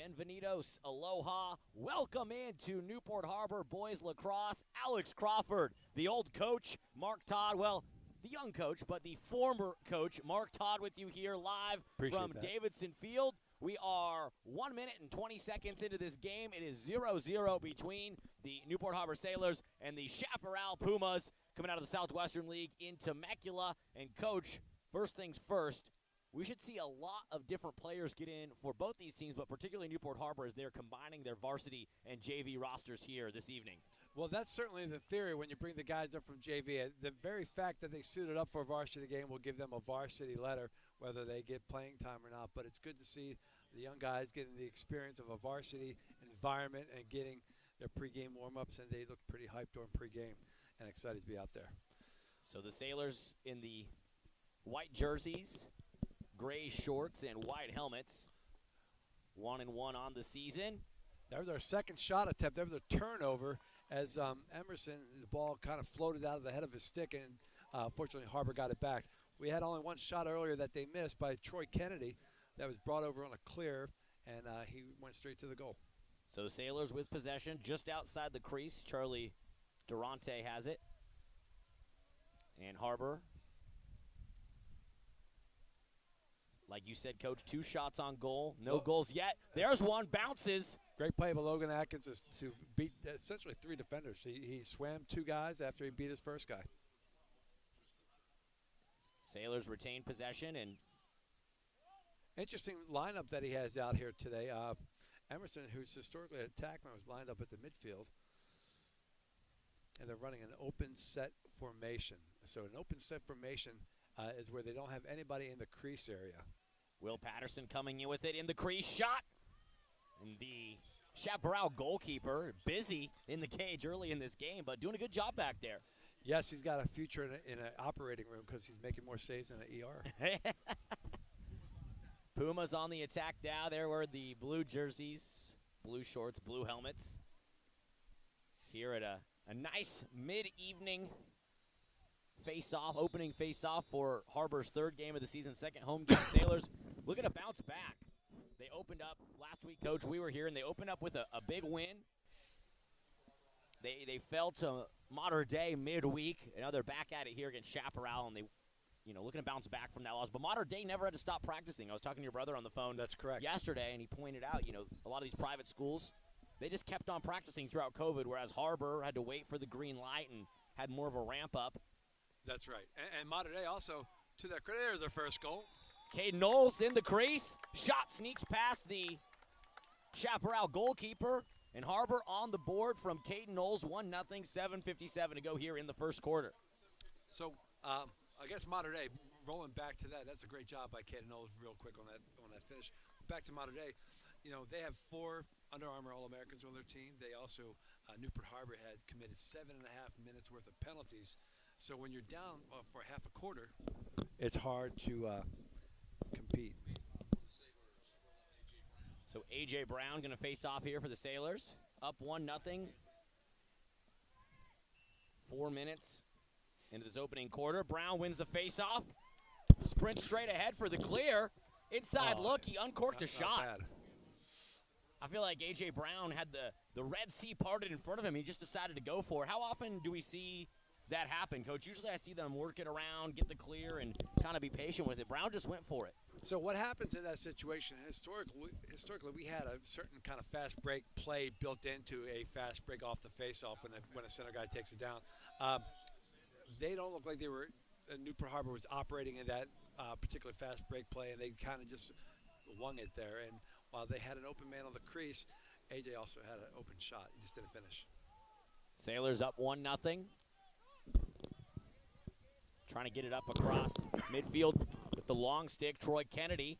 Bienvenidos, aloha, welcome into Newport Harbor Boys Lacrosse. Alex Crawford, the old coach, Mark Todd, well, the young coach, but the former coach, Mark Todd with you here live from Davidson Field. We are 1 minute and 20 seconds into this game. It is 0-0 between the Newport Harbor Sailors and the Chaparral Pumas coming out of the Southwestern League in Temecula. And, Coach, first things first, we should see a lot of different players get in for both these teams, but particularly Newport Harbor as they're combining their varsity and JV rosters here this evening. Well, that's certainly the theory when you bring the guys up from JV. The very fact that they suited up for a varsity game will give them a varsity letter, whether they get playing time or not. But it's good to see the young guys getting the experience of a varsity environment and getting their pregame warm-ups, and they look pretty hyped during pregame and excited to be out there. So the Sailors in the white jerseys, gray shorts, and white helmets. 1-1 on the season. That was our second shot attempt. There was a turnover as Emerson, the ball kind of floated out of the head of his stick, and fortunately Harbor got it back. We had only one shot earlier that they missed by Troy Kennedy that was brought over on a clear, and he went straight to the goal. So Sailors with possession just outside the crease. Charlie Durante has it. And Harbor, like you said, Coach, 2 shots on goal. No goals yet. There's one. Bounces. Great play by Logan Atkins to beat essentially 3 defenders. He swam 2 guys after he beat his first guy. Sailors retain possession. And interesting lineup that he has out here today. Emerson, who's historically an attackman, was lined up at the midfield. And they're running an open set formation. So an open set formation is where they don't have anybody in the crease area. Will Patterson coming in with it in the crease. Shot. And the Chaparral goalkeeper busy in the cage early in this game, but doing a good job back there. Yes, he's got a future in an operating room because he's making more saves than an ER. Pumas on the attack now. There were the blue jerseys, blue shorts, blue helmets. Here at a nice mid-evening face-off, opening face-off for Harbor's 3rd game of the season, 2nd home game. Sailors looking to bounce back. They opened up last week, Coach. We were here, and they opened up with a big win. They fell to Mater Dei midweek. Now they're back at it here against Chaparral, and they, looking to bounce back from that loss. But Mater Dei never had to stop practicing. I was talking to your brother on the phone. That's correct. Yesterday, and he pointed out, a lot of these private schools, they just kept on practicing throughout COVID, whereas Harbor had to wait for the green light and had more of a ramp up. That's right. And Mater Dei also, to their credit, there's their first goal. Caden Knowles in the crease. Shot sneaks past the Chaparral goalkeeper. And Harbor on the board from Caden Knowles, 1-0, 7:57 to go here in the first quarter. So I guess Mater Dei, rolling back to that, that's a great job by Caden Knowles real quick on that finish. Back to Mater Dei, they have 4 Under Armour All-Americans on their team. They also, Newport Harbor had committed 7.5 minutes worth of penalties. So when you're down for half a quarter, it's hard to compete. So A.J. Brown going to face off here for the Sailors. Up 1-0. 4 minutes into this opening quarter. Brown wins the face-off. Sprint straight ahead for the clear. Inside look, he uncorked a shot. Bad. I feel like A.J. Brown had the Red Sea parted in front of him. He just decided to go for it. How often do we see that happen, Coach? Usually I see them work it around, get the clear, and kind of be patient with it. Brown just went for it. So what happens in that situation, historically we had a certain kind of fast break play built into a fast break off the face-off when a center guy takes it down. They don't look like Newport Harbor was operating in that particular fast break play, and they kind of just wung it there. And while they had an open man on the crease, AJ also had an open shot. He just didn't finish. Sailors up 1-0. Trying to get it up across midfield with the long stick. Troy Kennedy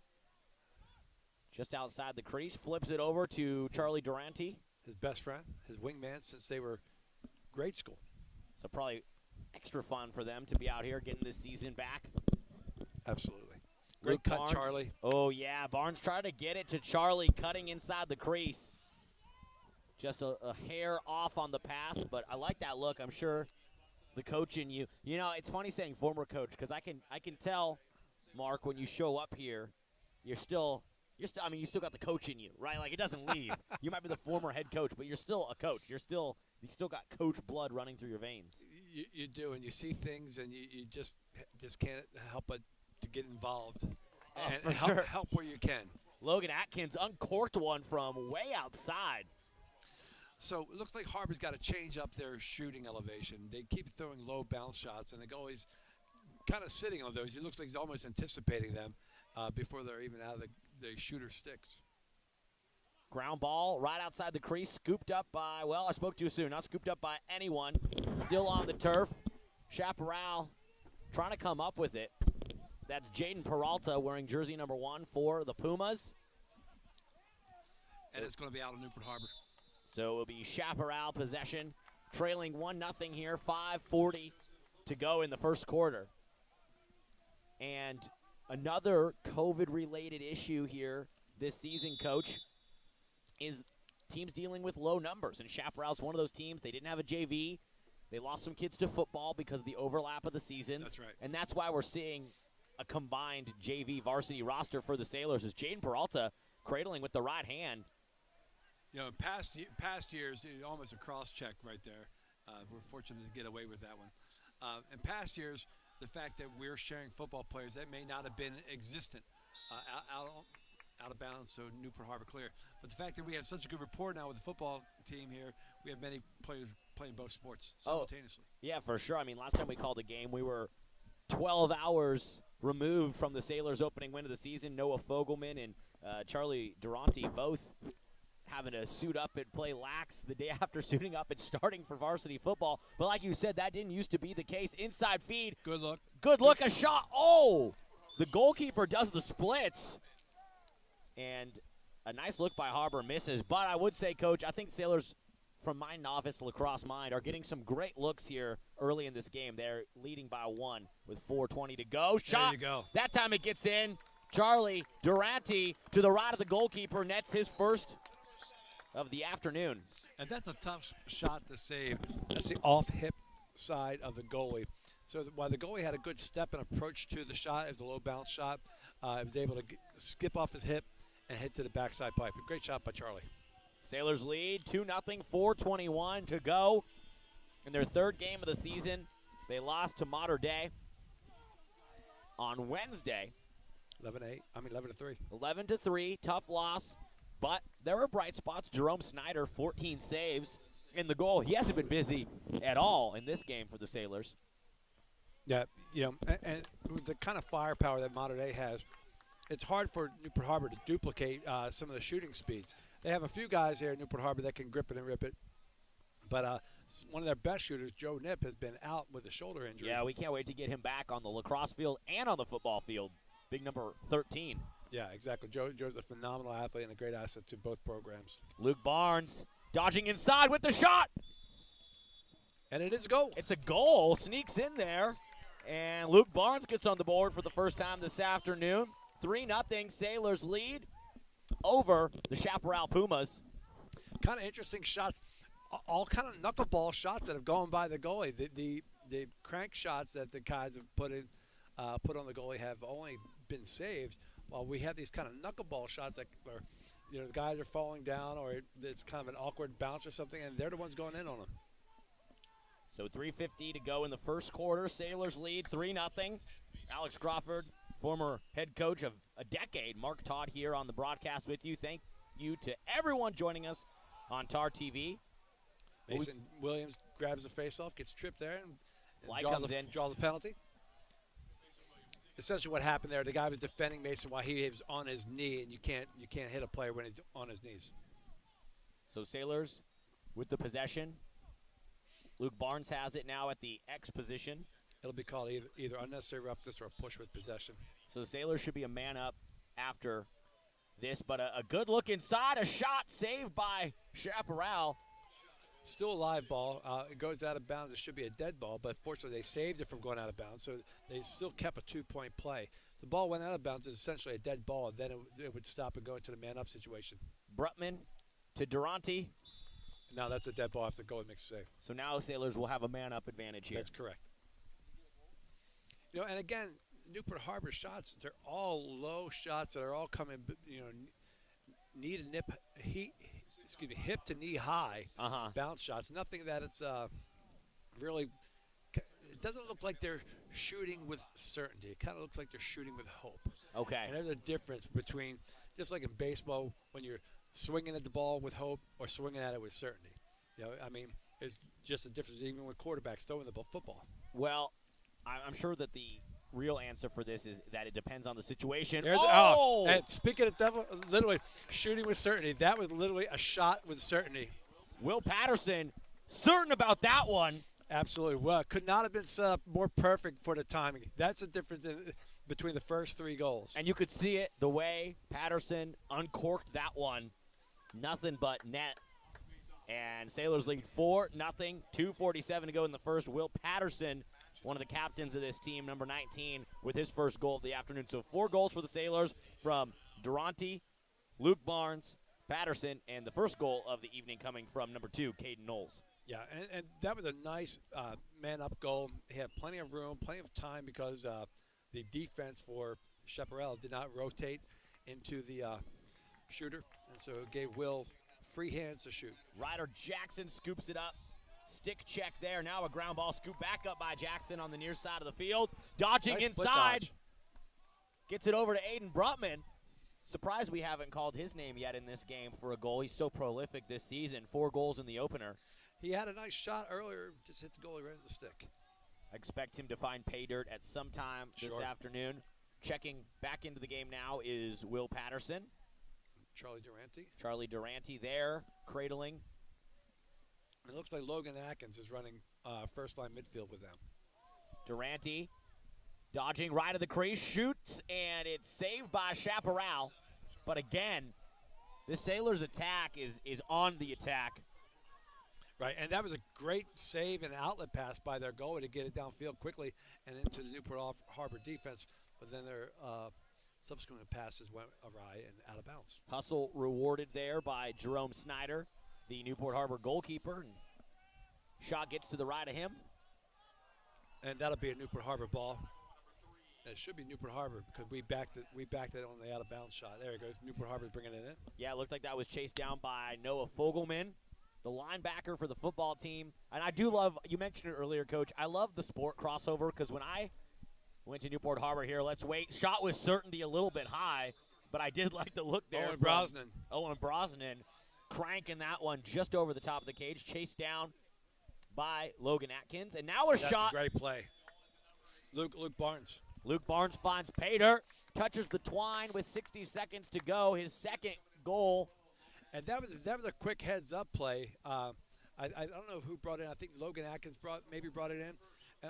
just outside the crease. Flips it over to Charlie Durante. His best friend, his wingman since they were grade school. So probably extra fun for them to be out here getting this season back. Absolutely. Great cut, Barnes. Charlie. Oh, yeah. Barnes trying to get it to Charlie, cutting inside the crease. Just a hair off on the pass, but I like that look. I'm sure the coach in you. It's funny saying former coach because I can tell, Mark, when you show up here, you're still you still got the coach in you, right? Like, it doesn't leave. You might be the former head coach, but you're still a coach. You still got coach blood running through your veins. You do, and you see things, and you just can't help but to get involved and help where you can. Logan Atkins uncorked one from way outside. So it looks like Harbor's got to change up their shooting elevation. They keep throwing low bounce shots, and the goalie's kind of sitting on those. He looks like he's almost anticipating them before they're even out of the shooter sticks. Ground ball right outside the crease, scooped up by, well, I spoke too soon, not scooped up by anyone. Still on the turf. Chaparral trying to come up with it. That's Jaden Peralta wearing jersey number 1 for the Pumas. And it's going to be out of Newport Harbor. So it will be Chaparral possession, trailing 1-0 here, 5:40 to go in the first quarter. And another COVID-related issue here this season, Coach, is teams dealing with low numbers. And Chaparral's one of those teams. They didn't have a JV. They lost some kids to football because of the overlap of the seasons. That's right. And that's why we're seeing a combined JV varsity roster for the Sailors, is Jaden Peralta cradling with the right hand. You know, past years, almost a cross-check right there. We're fortunate to get away with that one. In past years, the fact that we're sharing football players, that may not have been existent out of bounds, so Newport Harbor clear. But the fact that we have such a good rapport now with the football team here, we have many players playing both sports simultaneously. Yeah, for sure. I mean, last time we called a game, we were 12 hours removed from the Sailors' opening win of the season. Noah Fogelman and Charlie Durante both having to suit up and play lax the day after suiting up and starting for varsity football. But like you said, that didn't used to be the case. Inside feed. Good look. Good look, a shot. Oh! The goalkeeper does the splits. And a nice look by Harbor, misses. But I would say, Coach, I think Sailors, from my novice lacrosse mind, are getting some great looks here early in this game. They're leading by 1 with 4:20 to go. Shot. There you go. That time it gets in. Charlie Durante to the right of the goalkeeper nets his first of the afternoon. And that's a tough shot to save. That's the off-hip side of the goalie. So while the goalie had a good step and approach to the shot, it was a low bounce shot, he was able to skip off his hip and hit to the backside pipe. A great shot by Charlie. Sailors lead 2-0, 4:21 to go. In their third game of the season, they lost to Mater Dei on Wednesday. 11-3. 11-3, tough loss. But there were bright spots. Jerome Snyder, 14 saves in the goal. He hasn't been busy at all in this game for the Sailors. Yeah, you know, and the kind of firepower that Mater Dei has, it's hard for Newport Harbor to duplicate some of the shooting speeds. They have a few guys here at Newport Harbor that can grip it and rip it. But one of their best shooters, Joe Nip, has been out with a shoulder injury. Yeah, we can't wait to get him back on the lacrosse field and on the football field. Big number 13. Yeah, exactly. Joe's a phenomenal athlete and a great asset to both programs. Luke Barnes dodging inside with the shot. And it is a goal. It's a goal. Sneaks in there. And Luke Barnes gets on the board for the first time this afternoon. 3-0 Sailors lead over the Chaparral Pumas. Kind of interesting shots. All kind of knuckleball shots that have gone by the goalie. The crank shots that the guys have put on the goalie have only been saved. While we have these kind of knuckleball shots that are, you know, the guys are falling down or it's kind of an awkward bounce or something, and they're the ones going in on them. So 3:50 to go in the first quarter. Sailors lead 3-0. Alex Crawford, former head coach of a decade, Mark Todd here on the broadcast with you. Thank you to everyone joining us on TarTV. Mason Williams grabs the face-off, gets tripped there, and draw the penalty. Essentially what happened there, the guy was defending Mason while he was on his knee, and you can't hit a player when he's on his knees. So Sailors with the possession. Luke Barnes has it now at the X position. It'll be called either unnecessary roughness or a push with possession. So the Sailors should be a man up after this, but a good look inside, a shot saved by Chaparral. Still a live ball. It goes out of bounds. It should be a dead ball, but fortunately they saved it from going out of bounds, so they still kept a 2-point play. If the ball went out of bounds, it's essentially a dead ball, and then it would stop and go into the man-up situation. Brutman to Durante. Now that's a dead ball after the goalie makes a save. So now Sailors will have a man-up advantage here. That's correct. You know, and again, Newport Harbor shots, they're all low shots that are all coming, knee to hip to knee high bounce shots. Nothing that it's really, it doesn't look like they're shooting with certainty. It kind of looks like they're shooting with hope. Okay. And there's a difference between, just like in baseball, when you're swinging at the ball with hope or swinging at it with certainty. It's just a difference even with quarterbacks throwing the football. Well, I'm sure that the real answer for this is that it depends on the situation. And speaking of literally shooting with certainty, that was literally a shot with certainty. Will Patterson, certain about that one. Absolutely. Well, could not have been set up more perfect for the timing. That's the difference between the first 3 goals. And you could see it the way Patterson uncorked that one. Nothing but net. And Sailors lead 4-0. 2:47 to go in the first. Will Patterson, one of the captains of this team, number 19, with his first goal of the afternoon. So 4 goals for the Sailors from Durante, Luke Barnes, Patterson, and the first goal of the evening coming from number 2, Caden Knowles. Yeah, and that was a nice man-up goal. He had plenty of room, plenty of time because the defense for Chaparral did not rotate into the shooter, and so it gave Will free hands to shoot. Ryder Jackson scoops it up. Stick check there. Now a ground ball scoop back up by Jackson on the near side of the field. Dodging nice inside. Dodge. Gets it over to Aiden Brutman. Surprised we haven't called his name yet in this game for a goal. He's so prolific this season. 4 goals in the opener. He had a nice shot earlier, just hit the goalie right in the stick. I expect him to find pay dirt at some time this afternoon. Checking back into the game now is Will Patterson. Charlie Durante there, cradling. It looks like Logan Atkins is running first-line midfield with them. Durante dodging right of the crease, shoots, and it's saved by Chaparral. But again, the Sailors' attack is on the attack. Right, and that was a great save and outlet pass by their goalie to get it downfield quickly and into the Newport Harbor defense. But then their subsequent passes went awry and out of bounds. Hustle rewarded there by Jerome Snyder, the Newport Harbor goalkeeper. And shot gets to the right of him. And that'll be a Newport Harbor ball. It should be Newport Harbor because we backed it on the out-of-bounds shot. There it goes. Newport Harbor's bringing it in. Yeah, it looked like that was chased down by Noah Fogelman, the linebacker for the football team. And I do love, you mentioned it earlier, Coach, I love the sport crossover because when I went to Newport Harbor here, let's wait, shot with certainty a little bit high, but I did like the look there. Owen Brosnan cranking that one just over the top of the cage, chased down by Logan Atkins. And now That's a great play. Luke Barnes. Luke Barnes finds pay dirt, touches the twine with 60 seconds to go, his second goal. And that was a quick heads-up play. I don't know who brought it in. I think Logan Atkins brought it in.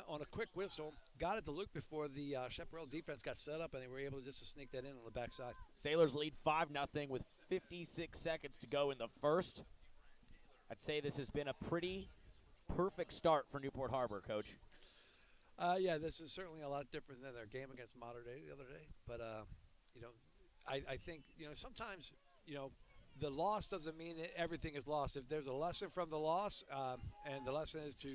On a quick whistle, got it to Luke before the Chaparral defense got set up, and they were able just to sneak that in on the backside. Sailors lead 5-0 with 56 seconds to go in the first. I'd say this has been a pretty perfect start for Newport Harbor, Coach. Yeah, this is certainly a lot different than their game against Mater Dei the other day. But, I think, sometimes, the loss doesn't mean that everything is lost. If there's a lesson from the loss, and the lesson is to,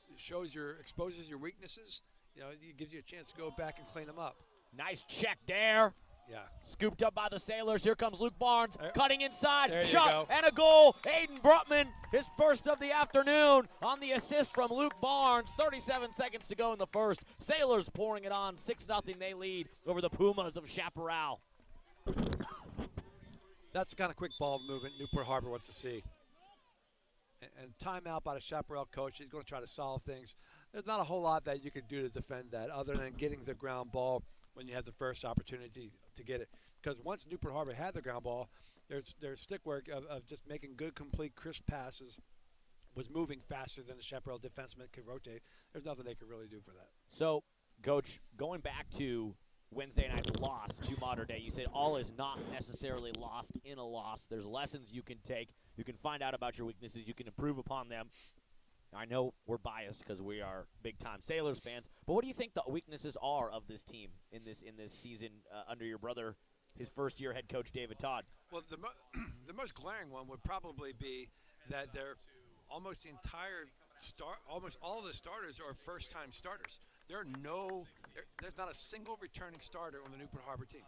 exposes your weaknesses, it gives you a chance to go back and clean them up. Nice check there. Yeah. Scooped up by the Sailors. Here comes Luke Barnes, cutting inside, there shot, and a goal. Aiden Brutman, his first of the afternoon on the assist from Luke Barnes. 37 seconds to go in the first. Sailors pouring it on, 6-0 they lead over the Pumas of Chaparral. That's the kind of quick ball movement Newport Harbor wants to see. And timeout by the Chaparral coach. He's going to try to solve things. There's not a whole lot that you can do to defend that other than getting the ground ball when you have the first opportunity to get it. Because once Newport Harbor had the ground ball, their stick work of just making good, complete, crisp passes was moving faster than the Chaparral defenseman could rotate. There's nothing they could really do for that. So, Coach, going back to Wednesday night's loss to Mater Dei, you said all is not necessarily lost in a loss. There's lessons you can take. You can find out about your weaknesses. You can improve upon them. I know we're biased because we are big-time Sailors fans, but what do you think the weaknesses are of this team in this season under your brother, his first-year head coach, David Todd? Well, the most glaring one would probably be that they're almost the entire almost all of the starters are first-time starters. There's not a single returning starter on the Newport Harbor team.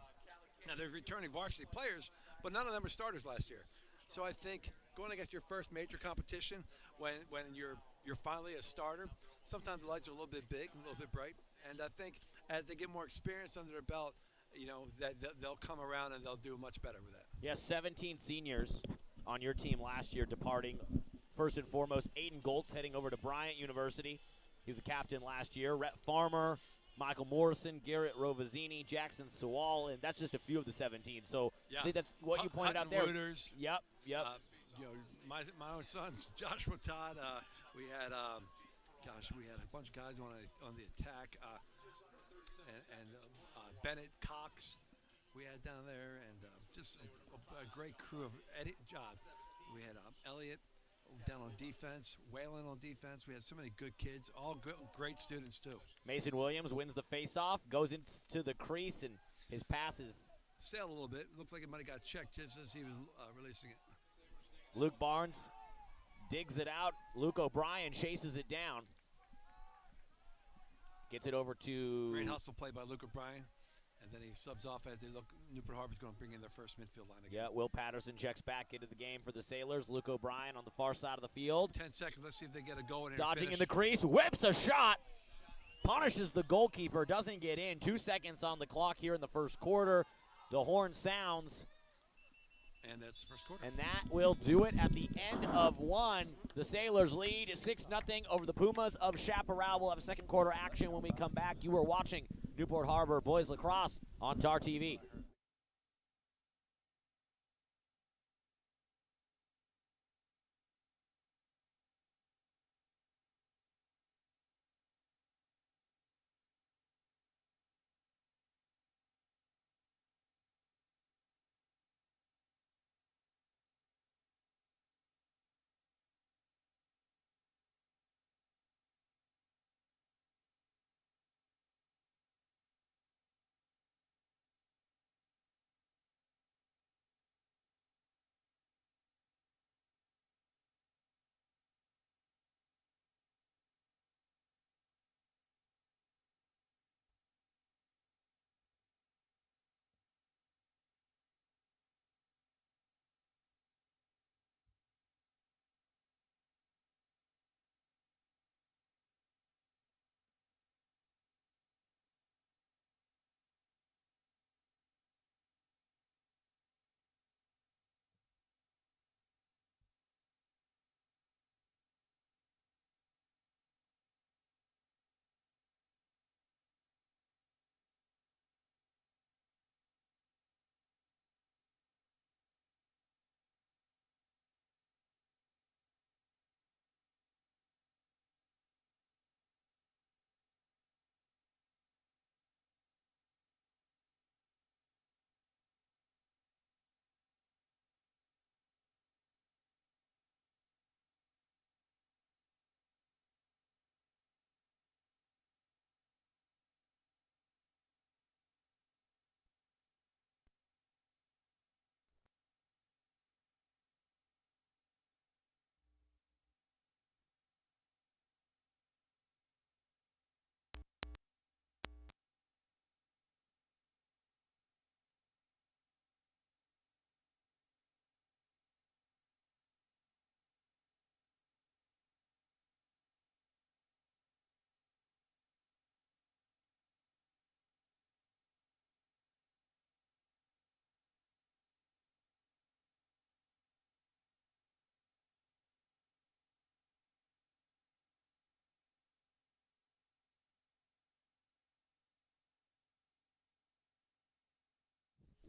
Now, there's returning varsity players, but none of them were starters last year. So I think going against your first major competition, when you're finally a starter, sometimes the lights are a little bit big, a little bit bright, and I think as they get more experience under their belt, that they'll come around and they'll do much better with that. Yes, 17 seniors on your team last year departing. First and foremost, Aiden Goltz heading over to Bryant University. He was a captain last year. Rhett Farmer, Michael Morrison, Garrett Rovazzini, Jackson Sewall, and that's just a few of the 17. So yeah. I think that's what you pointed out there. Reuters, yep. My own sons, Joshua Todd. We had a bunch of guys on the attack, and Bennett Cox. We had down there, and just a great crew of Eddie Job. We had Elliott down on defense, Whalen on defense. We had so many good kids, all good, great students too. Mason Williams wins the face-off, goes into the crease, and his passes sailed a little bit. Looked like it might have got checked just as he was releasing it. Luke Barnes digs it out. Luke O'Brien chases it down. Gets it over to... Great hustle play by Luke O'Brien. And then he subs off as they look. Newport Harbor's going to bring in their first midfield line again. Yeah, Will Patterson checks back into the game for the Sailors. Luke O'Brien on the far side of the field. 10 seconds. Let's see if they get a goal in here. Dodging in the crease. Whips a shot. Punishes the goalkeeper. Doesn't get in. 2 seconds on the clock here in the first quarter. The horn sounds. And that's the first quarter. And that will do it at the end of one. The Sailors lead 6-0 over the Pumas of Chaparral. We'll have a second quarter action when we come back. You are watching Newport Harbor Boys Lacrosse on TarTV.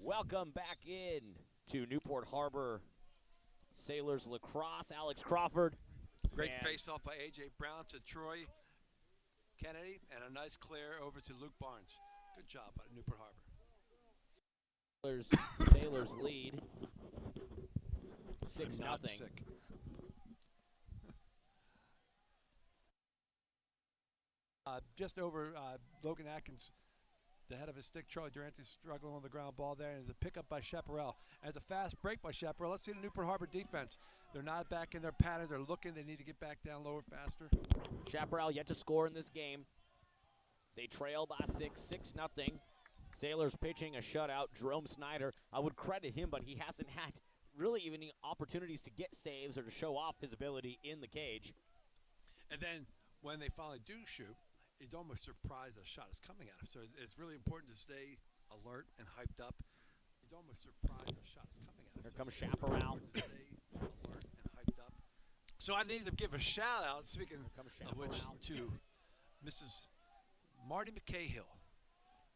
Welcome back in to Newport Harbor Sailors Lacrosse. Alex Crawford. Great face-off by A.J. Brown to Troy Kennedy, and a nice clear over to Luke Barnes. Good job by Newport Harbor. Sailors lead 6-0. Just over Logan Atkins, the head of his stick. Charlie Durante struggling on the ground ball there, and the pickup by Chaparral. And the fast break by Chaparral. Let's see the Newport Harbor defense. They're not back in their pattern. They're looking. They need to get back down lower faster. Chaparral yet to score in this game. They trail by 6-0. Sailors pitching a shutout. Jerome Snyder, I would credit him, but he hasn't had really even any opportunities to get saves or to show off his ability in the cage. And then when they finally do shoot, he's almost surprised a shot is coming at him. So it's really important to stay alert and hyped up. He's almost surprised a shot is coming at him. Here comes Chaparral. Stay alert and hyped up. So I need to give a shout out, speaking of which, to Mrs. Marty McCahill,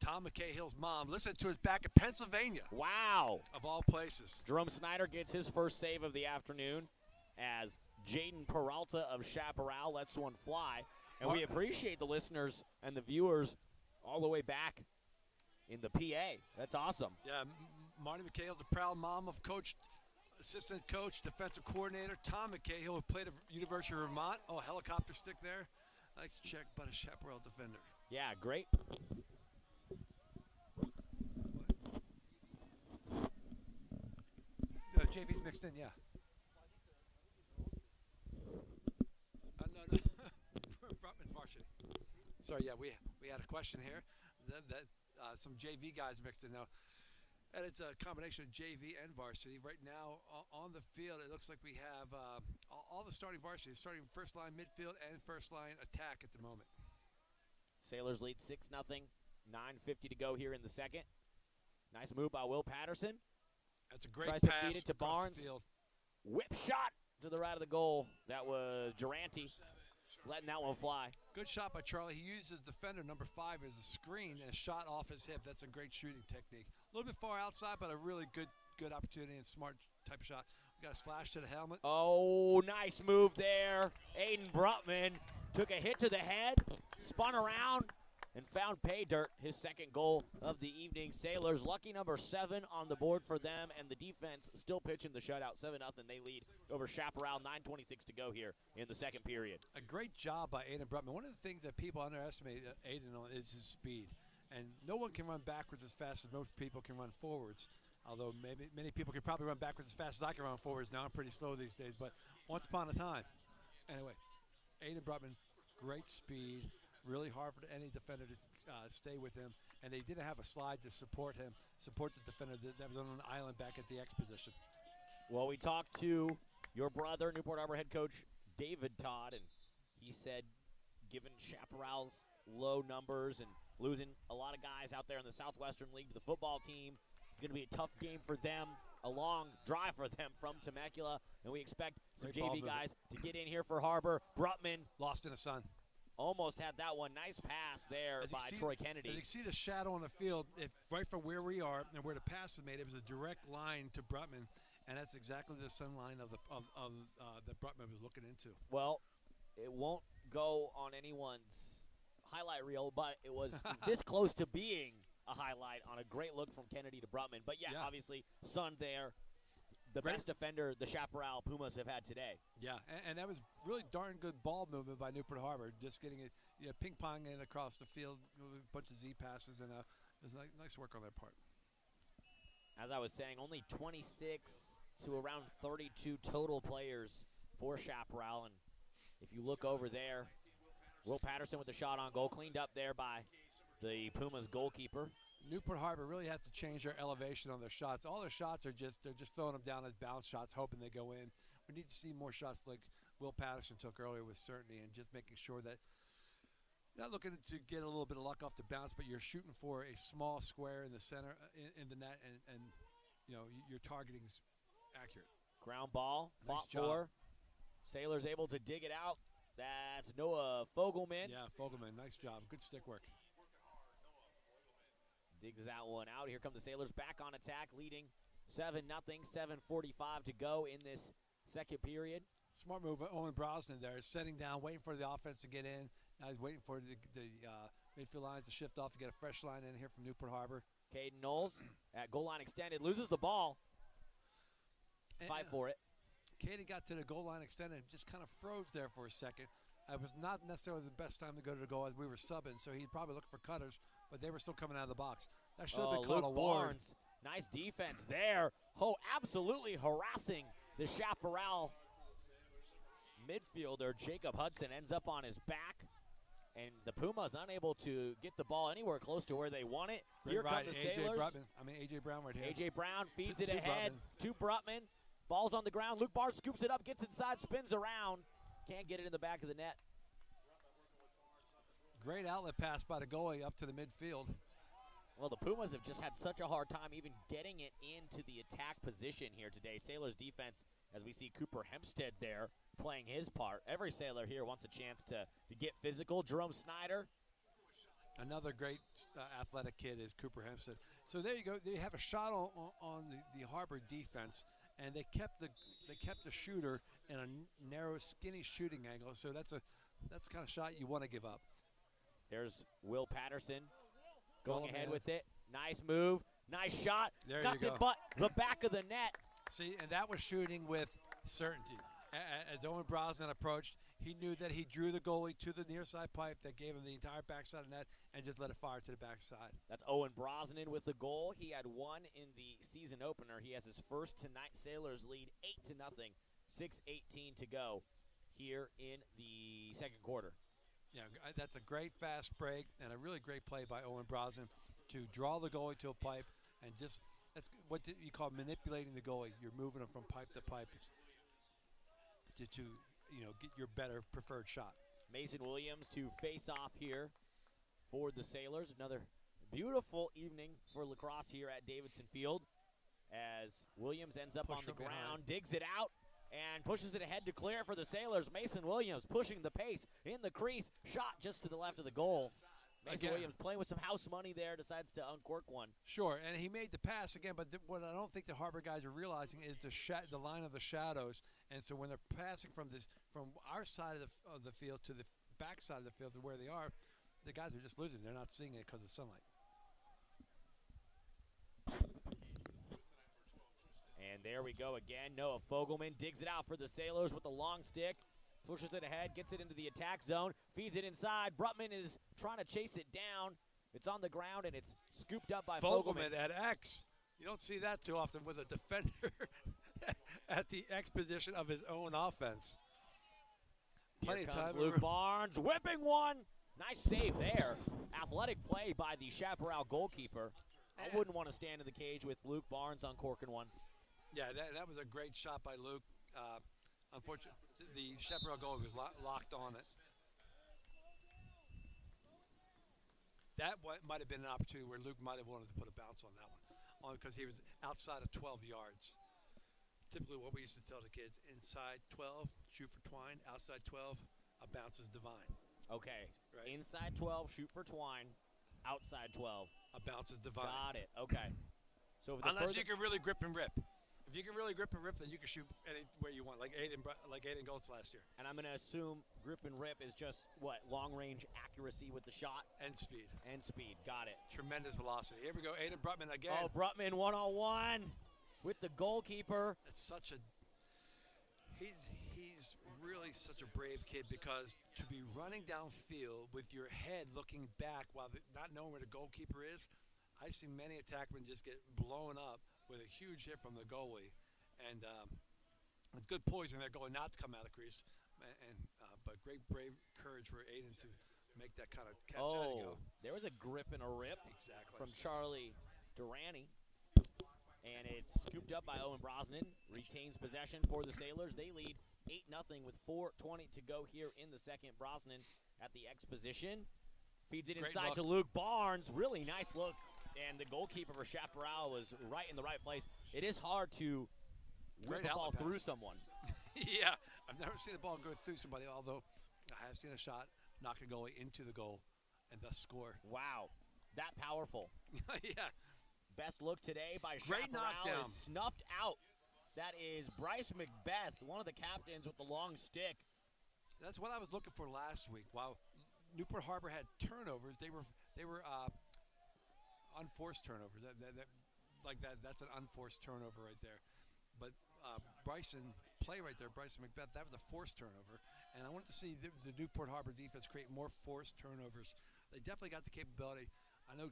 Tom McCahill's mom. Listen to us back in Pennsylvania. Wow. Of all places. Jerome Snyder gets his first save of the afternoon as Jaden Peralta of Chaparral lets one fly. And we appreciate the listeners and the viewers all the way back in the PA. That's awesome. Yeah, Marty McCahill's the proud mom of assistant coach, defensive coordinator Tom McCahill, who played at University of Vermont. Oh, helicopter stick there. Nice check by the Chaparral defender. Yeah, great. JV's mixed in, yeah. No. Brutman's varsity. Sorry, yeah, we had a question here. Some JV guys mixed in now. And it's a combination of JV and varsity. Right now, on the field, it looks like we have all the starting varsity, starting first line midfield and first line attack at the moment. Sailors lead 6-0. 9:50 to go here in the second. Nice move by Will Patterson. That's a great pass. Tries to feed it to Barnes. Whip shot to the right of the goal. That was Durante letting that one fly. Good shot by Charlie. He uses defender number 5 as a screen and a shot off his hip. That's a great shooting technique. A little bit far outside, but a really good opportunity and smart type of shot. We got a slash to the helmet. Oh, nice move there. Aiden Brutman took a hit to the head, spun around, and found pay dirt, his second goal of the evening. Sailors, lucky number 7 on the board for them, and the defense still pitching the shutout. 7-0, they lead over Chaparral. 9:26 to go here in the second period. A great job by Aiden Brutman. One of the things that people underestimate Aiden on is his speed. And no one can run backwards as fast as most people can run forwards. Although many people can probably run backwards as fast as I can run forwards now. I'm pretty slow these days, but once upon a time. Anyway, Aiden Brutman, great speed. Really hard for any defender to stay with him, and they didn't have a slide to support him, support the defender that was on an island back at the X position. Well, we talked to your brother, Newport Harbor head coach David Todd, and he said given Chaparral's low numbers and losing a lot of guys out there in the Southwestern League to the football team, it's going to be a tough game for them, a long drive for them from Temecula, and we expect some JV guys to get in here for Harbor. Brutman lost in the sun. Almost had that one. Nice pass there by Troy Kennedy. As you see the shadow on the field, right from where we are and where the pass was made, it was a direct line to Brutman, and that's exactly the sun line of that Brutman was looking into. Well, it won't go on anyone's highlight reel, but it was this close to being a highlight on a great look from Kennedy to Brutman. But, yeah, obviously, sun there. The best defender the Chaparral Pumas have had today. Yeah, and that was really darn good ball movement by Newport Harbor, just getting it, ping-ponging across the field, a bunch of Z passes, and it was nice work on their part. As I was saying, only 26 to around 32 total players for Chaparral, and if you look over there, Will Patterson with the shot on goal, cleaned up there by the Pumas goalkeeper. Newport Harbor really has to change their elevation on their shots. All their shots are they're just throwing them down as bounce shots, hoping they go in. We need to see more shots like Will Patterson took earlier with certainty, and just making sure that not looking to get a little bit of luck off the bounce, but you're shooting for a small square in the center in the net, and your targeting is accurate. Ground ball, nice fought for. Sailors able to dig it out. That's Noah Fogelman. Yeah, Fogelman, nice job. Good stick work. Digs that one out. Here come the Sailors back on attack, leading 7-0, 7:45 to go in this second period. Smart move by Owen Brosnan there, setting down, waiting for the offense to get in. Now he's waiting for the midfield lines to shift off to get a fresh line in here from Newport Harbor. Caden Knowles at goal line extended, loses the ball. Fight for it. Caden got to the goal line extended and just kind of froze there for a second. It was not necessarily the best time to go to the goal as we were subbing, so he'd probably look for cutters, but they were still coming out of the box. That should have been called a ward. Barnes, nice defense there. Oh, absolutely harassing the Chaparral midfielder, Jacob Hudson, ends up on his back. And the Pumas unable to get the ball anywhere close to where they want it. Great Here ride, come the A.J. Sailors. A.J. Brown right here. A.J. Brown feeds it To ahead to Brutman. Ball's on the ground. Luke Barnes scoops it up, gets inside, spins around. Can't get it in the back of the net. Great outlet pass by the goalie up to the midfield. Well, the Pumas have just had such a hard time even getting it into the attack position here today. Sailors defense, as we see Cooper Hempstead there playing his part. Every Sailor here wants a chance to get physical. Jerome Snyder. Another great athletic kid is Cooper Hempstead. So there you go. They have a shot on the Harbor defense, and they kept the shooter in a narrow, skinny shooting angle. So that's the kind of shot you want to give up. There's Will Patterson going ahead with it. Nice move. Nice shot. There Nothing you go. but the back of the net. See, and that was shooting with certainty. As Owen Brosnan approached, he knew that he drew the goalie to the near side pipe that gave him the entire backside of the net and just let it fire to the backside. That's Owen Brosnan with the goal. He had one in the season opener. He has his first tonight. Sailors lead 8-0. 6:18 to go here in the second quarter. Yeah, that's a great fast break and a really great play by Owen Brosnan to draw the goalie to a pipe and just that's what you call manipulating the goalie. You're moving them from pipe to pipe to get your better preferred shot. Mason Williams to face off here for the Sailors. Another beautiful evening for lacrosse here at Davidson Field as Williams ends up on the ground, digs it out, and pushes it ahead to clear for the Sailors. Mason Williams pushing the pace in the crease. Shot just to the left of the goal. Mason Williams playing with some house money there, decides to uncork one. Sure, and he made the pass again, but what I don't think the Harbor guys are realizing is the line of the shadows. And so when they're passing from our side of the field to the back side of the field to where they are, the guys are just losing. They're not seeing it because of sunlight. And there we go again. Noah Fogelman digs it out for the Sailors with a long stick. Pushes it ahead, gets it into the attack zone, feeds it inside. Brutman is trying to chase it down. It's on the ground, and it's scooped up by Fogelman. At X. You don't see that too often with a defender at the X position of his own offense. Here comes Luke Barnes, whipping one. Nice save there. Athletic play by the Chaparral goalkeeper. I wouldn't want to stand in the cage with Luke Barnes uncorking one. Yeah, that was a great shot by Luke. Unfortunately, the Chaparral goal was locked on it. That might have been an opportunity where Luke might have wanted to put a bounce on that one, because he was outside of 12 yards. Typically what we used to tell the kids, inside 12, shoot for twine. Outside 12, a bounce is divine. Okay, right? Inside 12, shoot for twine. Outside 12. A bounce is divine. Got it, okay. So unless you can really grip and rip. If you can really grip and rip, then you can shoot anywhere you want, like Aiden Goltz last year. And I'm going to assume grip and rip is just, long-range accuracy with the shot? And speed. And speed, got it. Tremendous velocity. Here we go, Aiden Brutman again. Oh, Brutman one-on-one with the goalkeeper. It's such a – he's really such a brave kid, because to be running downfield with your head looking back while not knowing where the goalkeeper is, I've seen many attackmen just get blown up with a huge hit from the goalie, and it's good poison there going not to come out of the crease, but great brave courage for Aiden to make that kind of catch. Oh, there was a grip and a rip from Charlie Durrani, and it's scooped up by Owen Brosnan, retains possession for the Sailors. They lead 8-0 with 4:20 to go here in the second. Brosnan at the X position, feeds it inside to Luke Barnes. Really nice look. And the goalkeeper for Chaparral was right in the right place. It is hard to whip a ball through someone. Yeah, I've never seen a ball go through somebody, although I have seen a shot knock a goalie into the goal and thus score. Wow, that powerful. Yeah. Best look today by Chaparral is snuffed out. That is Bryce Macbeth, one of the captains with the long stick. That's what I was looking for last week. While Newport Harbor had turnovers, they were unforced turnovers. That's an unforced turnover right there. But Bryson Macbeth, that was a forced turnover. And I wanted to see the Newport Harbor defense create more forced turnovers. They definitely got the capability. I know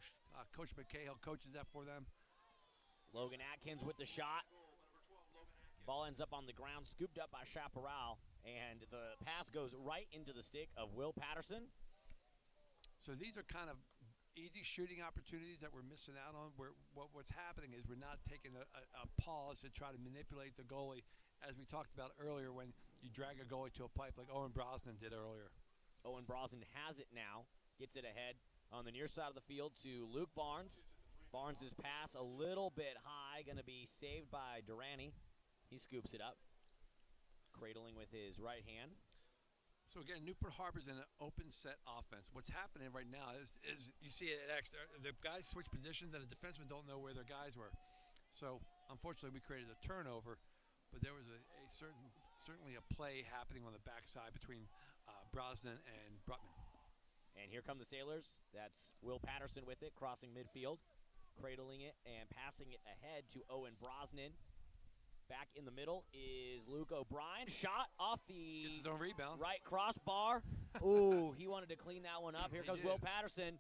Coach McCahill coaches that for them. Logan Atkins with the shot. Ball ends up on the ground, scooped up by Chaparral. And the pass goes right into the stick of Will Patterson. So these are kind of easy shooting opportunities that we're missing out on. What's happening is we're not taking a pause to try to manipulate the goalie, as we talked about earlier when you drag a goalie to a pipe like Owen Brosnan did earlier. Owen Brosnan has it now, gets it ahead on the near side of the field to Luke Barnes. Barnes' pass a little bit high, going to be saved by Durrani. He scoops it up, cradling with his right hand. So again, Newport Harbor's in an open set offense. What's happening right now is you see it at X, the guys switch positions and the defensemen don't know where their guys were. So unfortunately, we created a turnover, but there was certainly a play happening on the backside between Brosnan and Brutman. And here come the Sailors. That's Will Patterson with it, crossing midfield, cradling it and passing it ahead to Owen Brosnan. Back in the middle is Luke O'Brien. Shot off the Gets his own rebound. Right crossbar. Ooh, he wanted to clean that one up. Here comes did. Will Patterson.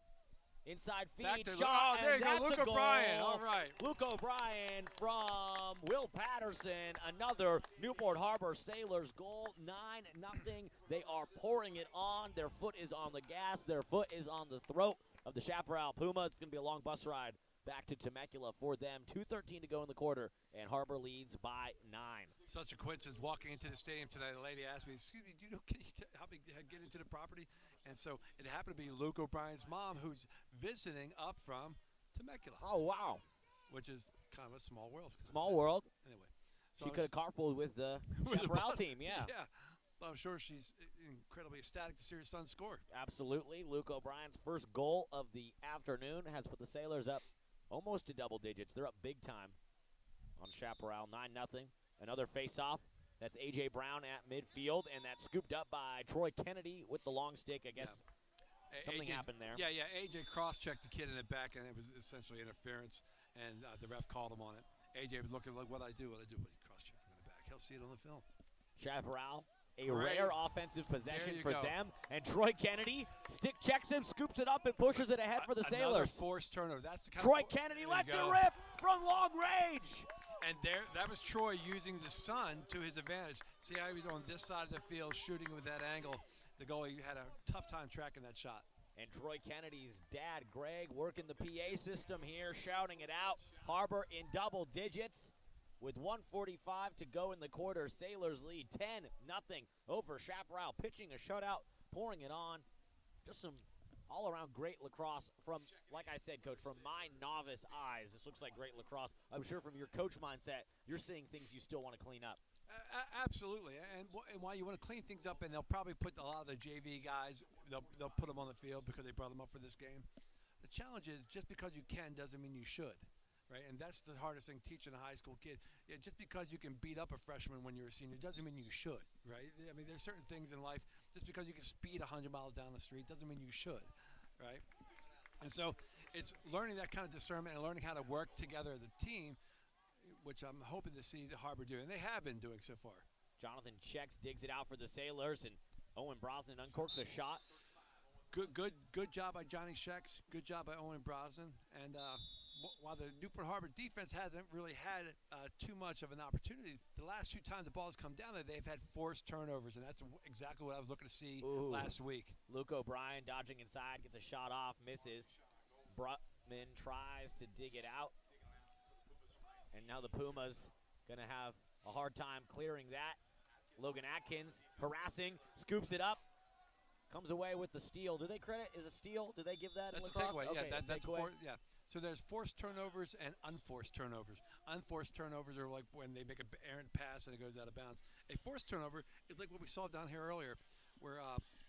Inside Back feed. to Shot. there you and go. that's Luke a O'Brien. goal. All right. Luke O'Brien from Will Patterson. Another Newport Harbor Sailors goal. 9-0. They are pouring it on. Their foot is on the gas. Their foot is on the throat of the Chaparral Pumas. It's going to be a long bus ride back to Temecula for them. 2:13 to go in the quarter, and Harbor leads by 9. Such a coincidence. Walking into the stadium tonight, a lady asked me, "Excuse me, do you know can you help me get into the property?" And so it happened to be Luke O'Brien's mom, who's visiting up from Temecula. Oh, wow. Which is kind of a small world. Small world. Anyway, She could have carpooled with the Chaparral team, yeah. Yeah. Well, I'm sure she's incredibly ecstatic to see her son score. Absolutely. Luke O'Brien's first goal of the afternoon has put the Sailors up almost to double digits. They're up big time on Chaparral, 9-0. Another face-off. That's A.J. Brown at midfield, and that's scooped up by Troy Kennedy with the long stick. I guess something happened there. Yeah, A.J. cross-checked the kid in the back, and it was essentially interference, and the ref called him on it. A.J. was looking like, what I do? What he cross-checked him in the back. He'll see it on the film. Chaparral, a rare offensive possession for go. them. And Troy Kennedy stick checks him, scoops it up, and pushes it ahead for the Sailors. Forced turnover. That's the kind Troy of Kennedy lets it rip from long range. And that was Troy using the sun to his advantage. See how he was on this side of the field shooting with that angle. The goalie had a tough time tracking that shot. And Troy Kennedy's dad, Greg, working the PA system here, shouting it out. Harbor in double digits. With 1:45 to go in the quarter, Sailors lead 10-0 over Chaparral. Pitching a shutout, pouring it on. Just some all-around great lacrosse from, like I said, Coach, from my novice eyes. This looks like great lacrosse. I'm sure from your coach mindset, you're seeing things you still want to clean up. Absolutely, and while you want to clean things up, and they'll probably put a lot of the JV guys, they'll put them on the field because they brought them up for this game. The challenge is just because you can doesn't mean you should. Right, and that's the hardest thing teaching a high school kid. Yeah, just because you can beat up a freshman when you're a senior doesn't mean you should, right? I mean, there's certain things in life, just because you can speed 100 miles down the street doesn't mean you should, right? And so it's learning that kind of discernment and learning how to work together as a team, which I'm hoping to see the Harbor do, and they have been doing so far. Jonathan checks, digs it out for the Sailors, and Owen Brosnan uncorks a shot. Good job by Johnny Shex. Good job by Owen Brosnan. And while the Newport Harbor defense hasn't really had too much of an opportunity, the last few times the ball's come down there, they've had forced turnovers, and that's exactly what I was looking to see last week. Luke O'Brien dodging inside, gets a shot off, misses. Brutman tries to dig it out. And now the Pumas going to have a hard time clearing that. Logan Atkins harassing, scoops it up. Comes away with the steal. Do they credit as a steal? Do they give that? That's a lacrosse? takeaway. Okay, Yeah, that's takeaway. yeah. So there's forced turnovers and unforced turnovers. Unforced turnovers are like when they make an errant pass and it goes out of bounds. A forced turnover is like what we saw down here earlier, where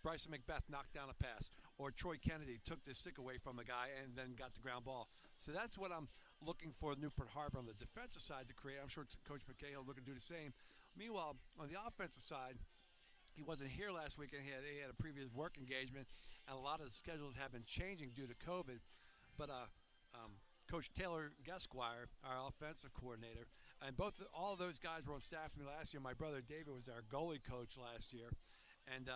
Bryson McBeth knocked down a pass, or Troy Kennedy took the stick away from a guy and then got the ground ball. So that's what I'm looking for Newport Harbor on the defensive side to create. I'm sure Coach McKay will look to do the same. Meanwhile, on the offensive side, he wasn't here last week, and he had a previous work engagement, and a lot of the schedules have been changing due to COVID. But Coach Taylor Gesquire, our offensive coordinator, and all of those guys were on staff with me last year. My brother David was our goalie coach last year, and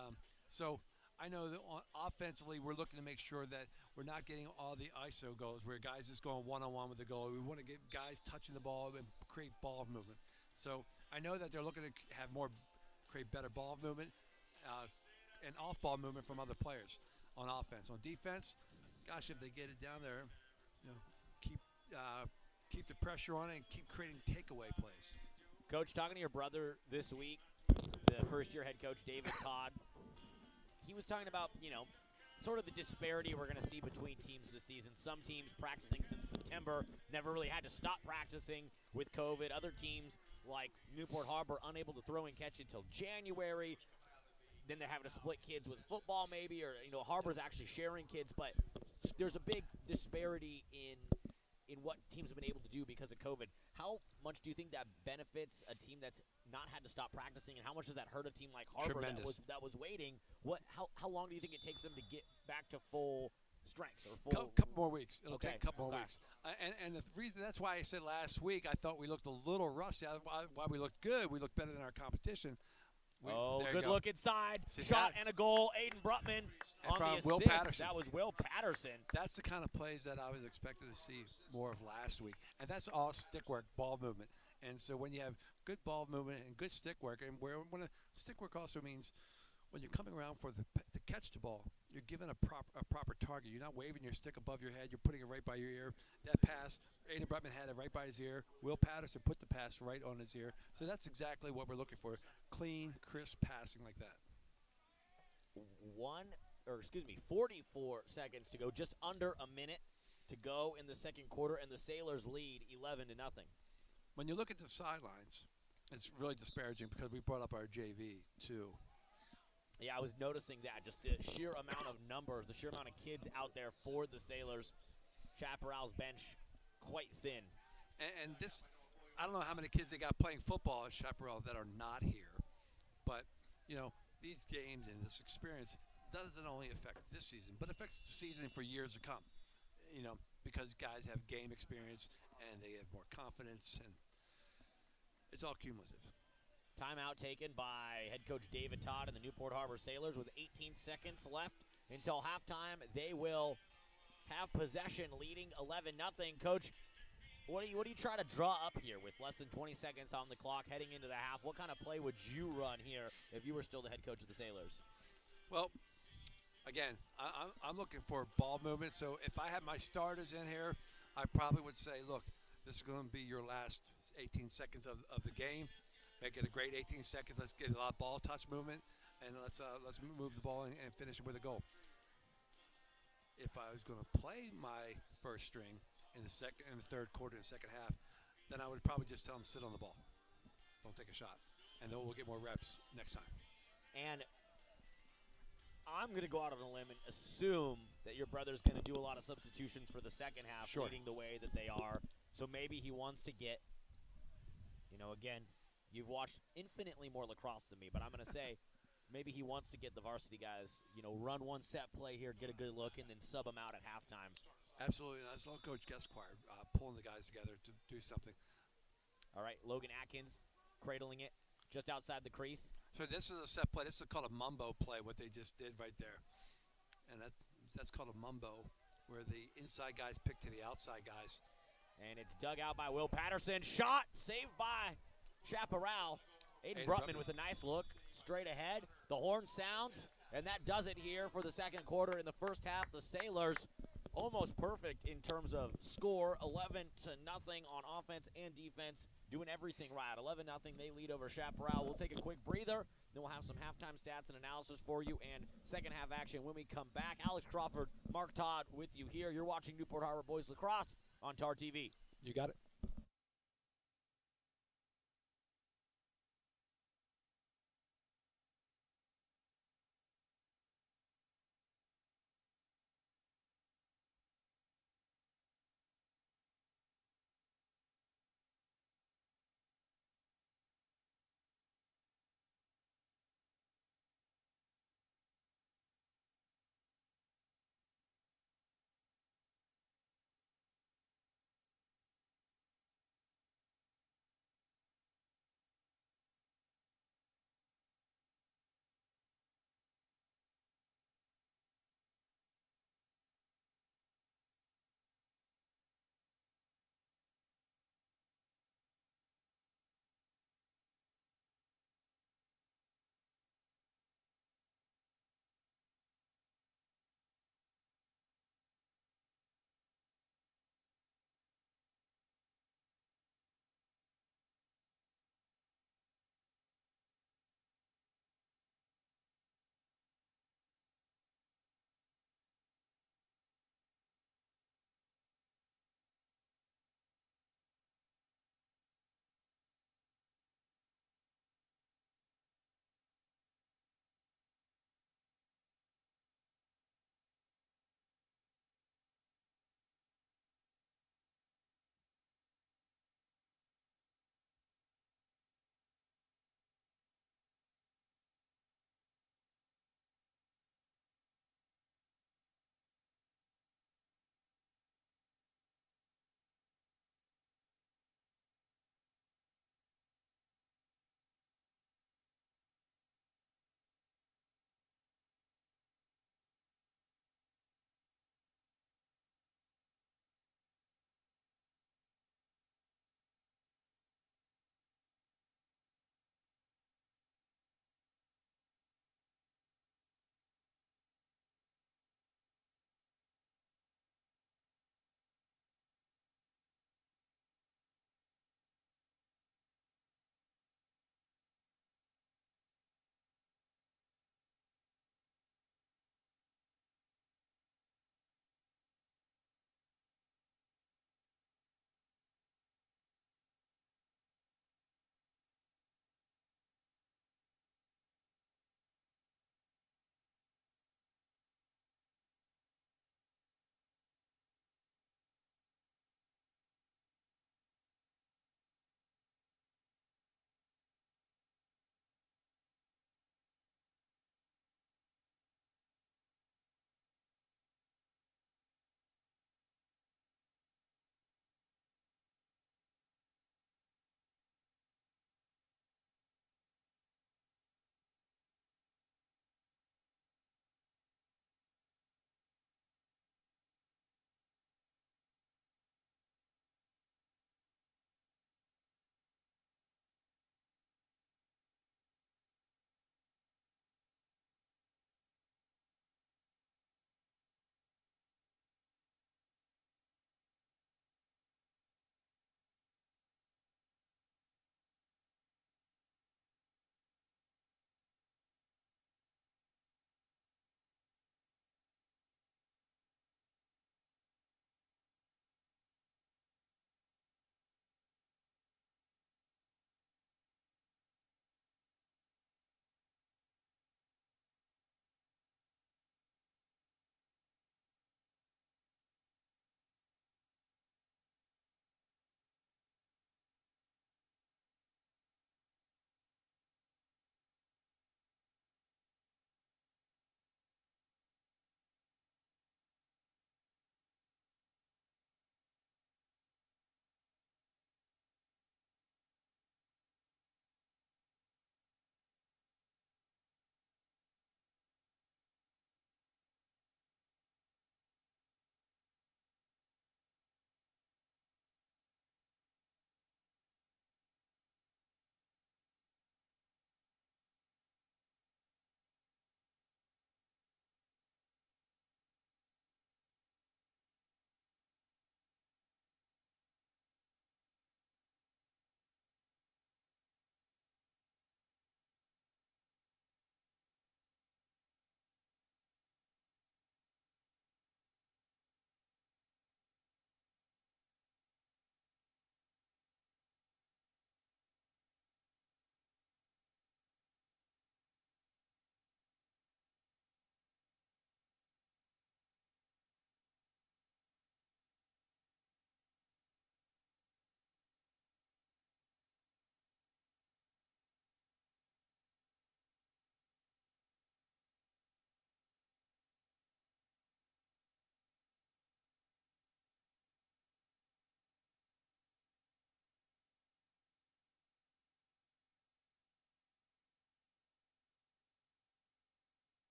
so I know that offensively we're looking to make sure that we're not getting all the ISO goals where guys just going one-on-one with the goalie. We want to get guys touching the ball and create ball movement. So I know that they're looking to have more create better ball movement and off-ball movement from other players on offense. On defense, gosh, if they get it down there, you know, keep keep the pressure on it and keep creating takeaway plays. Coach, talking to your brother this week, the first-year head coach, David Todd, he was talking about, sort of the disparity we're going to see between teams this season. Some teams practicing since September, never really had to stop practicing with COVID. Other teams, like Newport Harbor, unable to throw and catch until January. Then they're having to split kids with football maybe, or, Harbor's actually sharing kids. But there's a big disparity in what teams have been able to do because of COVID. How much do you think that benefits a team that's not had to stop practicing, and how much does that hurt a team like Harbor that was waiting? How long do you think it takes them to get back to full strength or full? Couple more weeks. It'll take a couple more weeks. And the reason that's why I said last week I thought we looked a little rusty. Why we looked good? We looked better than our competition. Good look inside. Shot and a goal. Aiden Brutman on the assist. Will Patterson. That was Will Patterson. That's the kind of plays that I was expected to see more of last week. And that's all stick work, ball movement. And so when you have good ball movement and good stick work, and when stick work also means when you're coming around to catch the ball, you're given a proper target. You're not waving your stick above your head. You're putting it right by your ear. That pass, Aiden Brutman had it right by his ear. Will Patterson put the pass right on his ear. So that's exactly what we're looking for. Clean, crisp passing like that. 44 seconds to go, just under a minute to go in the second quarter, and the Sailors lead 11-0. When you look at the sidelines, it's really disparaging because we brought up our JV too. Yeah, I was noticing that, just the sheer amount of numbers, the sheer amount of kids out there for the Sailors. Chaparral's bench quite thin. And this, I don't know how many kids they got playing football at Chaparral that are not here, but these games and this experience doesn't only affect this season, but affects the season for years to come. Because guys have game experience and they have more confidence, and it's all cumulative. Timeout taken by head coach David Todd and the Newport Harbor Sailors with 18 seconds left until halftime. They will have possession, leading 11-0. Coach, what do you try to draw up here with less than 20 seconds on the clock heading into the half? What kind of play would you run here if you were still the head coach of the Sailors? Well, again, I'm looking for ball movement. So if I had my starters in here, I probably would say, look, this is going to be your last 18 seconds of the game. Make it a great 18 seconds. Let's get a lot of ball touch movement, and let's move the ball and finish it with a goal. If I was going to play my first string in the third quarter, and the second half, then I would probably just tell them sit on the ball, don't take a shot, and then we'll get more reps next time. And I'm going to go out on a limb and assume that your brother's going to do a lot of substitutions for the second half, leading the way that they are. So maybe he wants to get, again, you've watched infinitely more lacrosse than me, but I'm going to say maybe he wants to get the varsity guys, run one set play here, get a good look, and then sub them out at halftime. Absolutely. And I saw Coach Gasquire pulling the guys together to do something. All right, Logan Atkins cradling it just outside the crease. So this is a set play. This is called a mumbo play, what they just did right there. And that's called a mumbo, where the inside guys pick to the outside guys. And it's dug out by Will Patterson. Shot, saved by Chaparral. Aiden Brutman with a nice look straight ahead. The horn sounds, and that does it here for the second quarter. In the first half, the Sailors almost perfect in terms of score, 11-0 on offense and defense, doing everything right. 11-0, they lead over Chaparral. We'll take a quick breather, then we'll have some halftime stats and analysis for you, and second half action when we come back. Alex Crawford, Mark Todd with you here. You're watching Newport Harbor Boys Lacrosse on TarTV. You got it.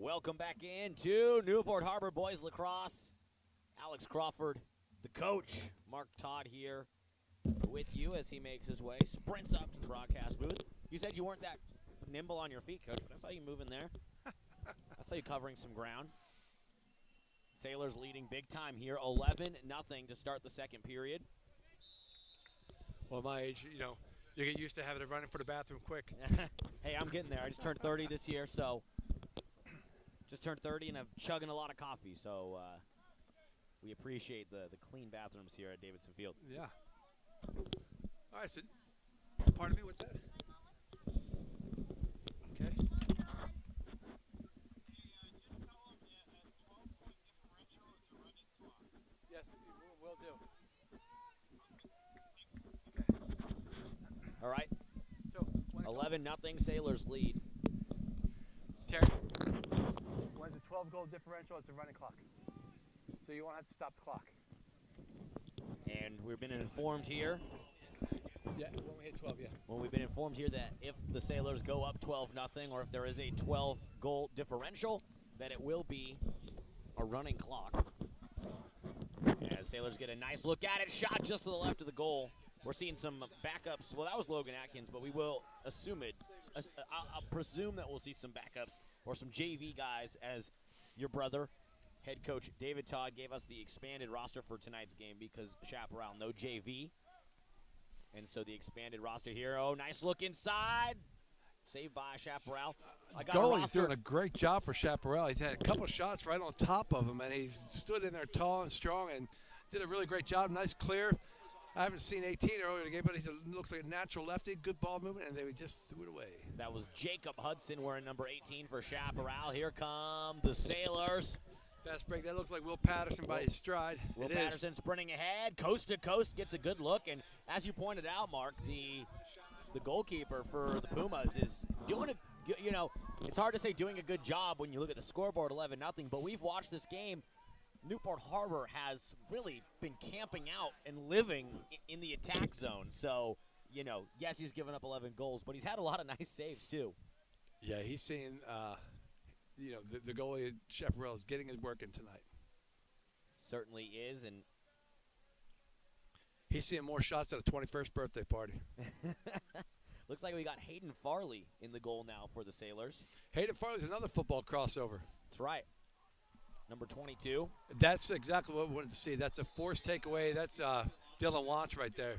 Welcome back into Newport Harbor Boys Lacrosse. Alex Crawford, the coach, Mark Todd here with you as he makes his way, sprints up to the broadcast booth. You said you weren't that nimble on your feet, Coach, but I saw you moving there. I saw you covering some ground. Sailors leading big time here, 11-0 to start the second period. Well, my age, you know, you get used to having to run for the bathroom quick. Hey, I'm getting there. I just turned 30 this year, so just turned 30 and I'm chugging a lot of coffee, so we appreciate the clean bathrooms here at Davidson Field. Yeah. All right, so pardon me, what's that? Okay. Yes, we'll do. All right. So 11-0 Sailors lead. Terry, when it's a 12-goal differential, it's a running clock. So you won't have to stop the clock. And we've been informed here. Yeah, when we hit 12, yeah. Well, we've been informed here that if the Sailors go up 12-0, or if there is a 12-goal differential, that it will be a running clock. As Sailors get a nice look at it, shot just to the left of the goal. We're seeing some backups. Well, that was Logan Atkins, but we will assume it. I'll presume that we'll see some backups or some JV guys, as your brother, head coach David Todd, gave us the expanded roster for tonight's game because Chaparral, no JV. And so the expanded roster here. Oh, nice look inside. Saved by Chaparral. Goalie's doing a great job for Chaparral. He's had a couple shots right on top of him, and he's stood in there tall and strong and did a really great job. Nice clear. I haven't seen 18 earlier in the game, but he looks like a natural lefty. Good ball movement, and they just threw it away. That was Jacob Hudson wearing number 18 for Chaparral. Here come the Sailors. Fast break. That looks like Will Patterson by his stride. Will Patterson sprinting ahead, coast to coast, gets a good look. And as you pointed out, Mark, the goalkeeper for the Pumas is doing it's hard to say doing a good job when you look at the scoreboard 11-0, but we've watched this game. Newport Harbor has really been camping out and living in the attack zone. So, yes, he's given up 11 goals, but he's had a lot of nice saves too. Yeah, he's seeing, the goalie at Chaparral is getting his work in tonight. Certainly is, and he's seeing more shots at a 21st birthday party. Looks like we got Hayden Farley in the goal now for the Sailors. Hayden Farley's another football crossover. That's right. Number 22. That's exactly what we wanted to see. That's a forced takeaway. That's Dylan Wanch right there.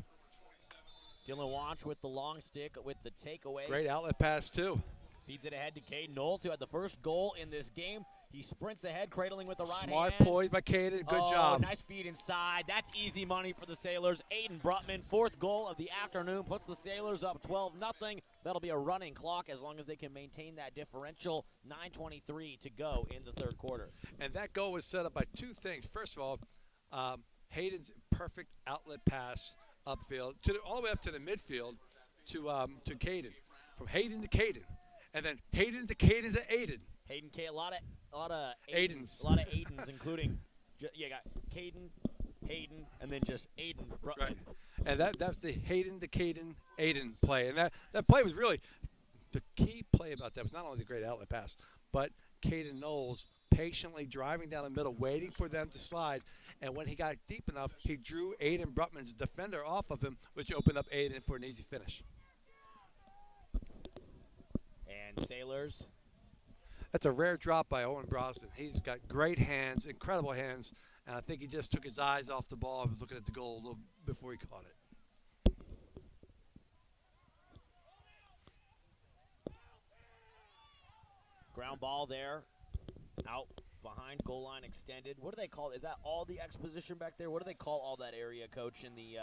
Dylan Wanch with the long stick with the takeaway. Great outlet pass, too. Feeds it ahead to Caden Knowles, who had the first goal in this game. He sprints ahead, cradling with the right hand. Smart poise by Caden. Good job. Nice feed inside. That's easy money for the Sailors. Aiden Brutman, fourth goal of the afternoon, puts the Sailors up 12-0. That'll be a running clock as long as they can maintain that differential. 9:23 to go in the third quarter. And that goal was set up by two things. First of all, Hayden's perfect outlet pass upfield, all the way up to the midfield to Caden. From Hayden to Caden. And then Hayden to Caden to Aiden. Hayden K, a lot of Aidens. A lot of Aidens, including got Caden, Hayden, and then just Aiden Brutman. Right. And that's the Hayden to Caden Aiden play. And that play was really the key play about that was not only the great outlet pass, but Caden Knowles patiently driving down the middle, waiting for them to slide. And when he got deep enough, he drew Aiden Brutman's defender off of him, which opened up Aiden for an easy finish. And Sailors. That's a rare drop by Owen Brosnan. He's got great hands, incredible hands, and I think he just took his eyes off the ball and was looking at the goal a little before he caught it. Ground ball there, out behind, goal line extended. What do they call it? Is that all the exposition back there? What do they call all that area, Coach, in the,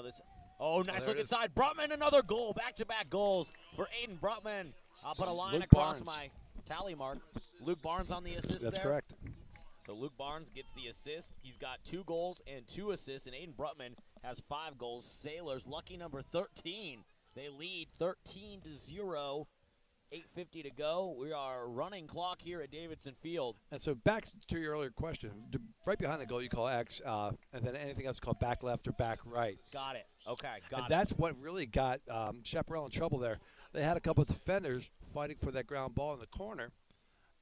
this? Oh, nice look inside. Brutman, another goal. Back-to-back goals for Aiden Brutman. I'll put a line Luke across Barnes. my tally mark. Luke Barnes on the assist there. That's correct. So Luke Barnes gets the assist. He's got 2 goals and 2 assists, and Aiden Brutman has 5 goals. Sailors, lucky number 13. They lead 13-0. 8:50 to go. We are running clock here at Davidson Field. And so back to your earlier question, right behind the goal you call X, and then anything else called back left or back right. Got it. Okay, got it. That's what really got Chaparral in trouble there. They had a couple of defenders fighting for that ground ball in the corner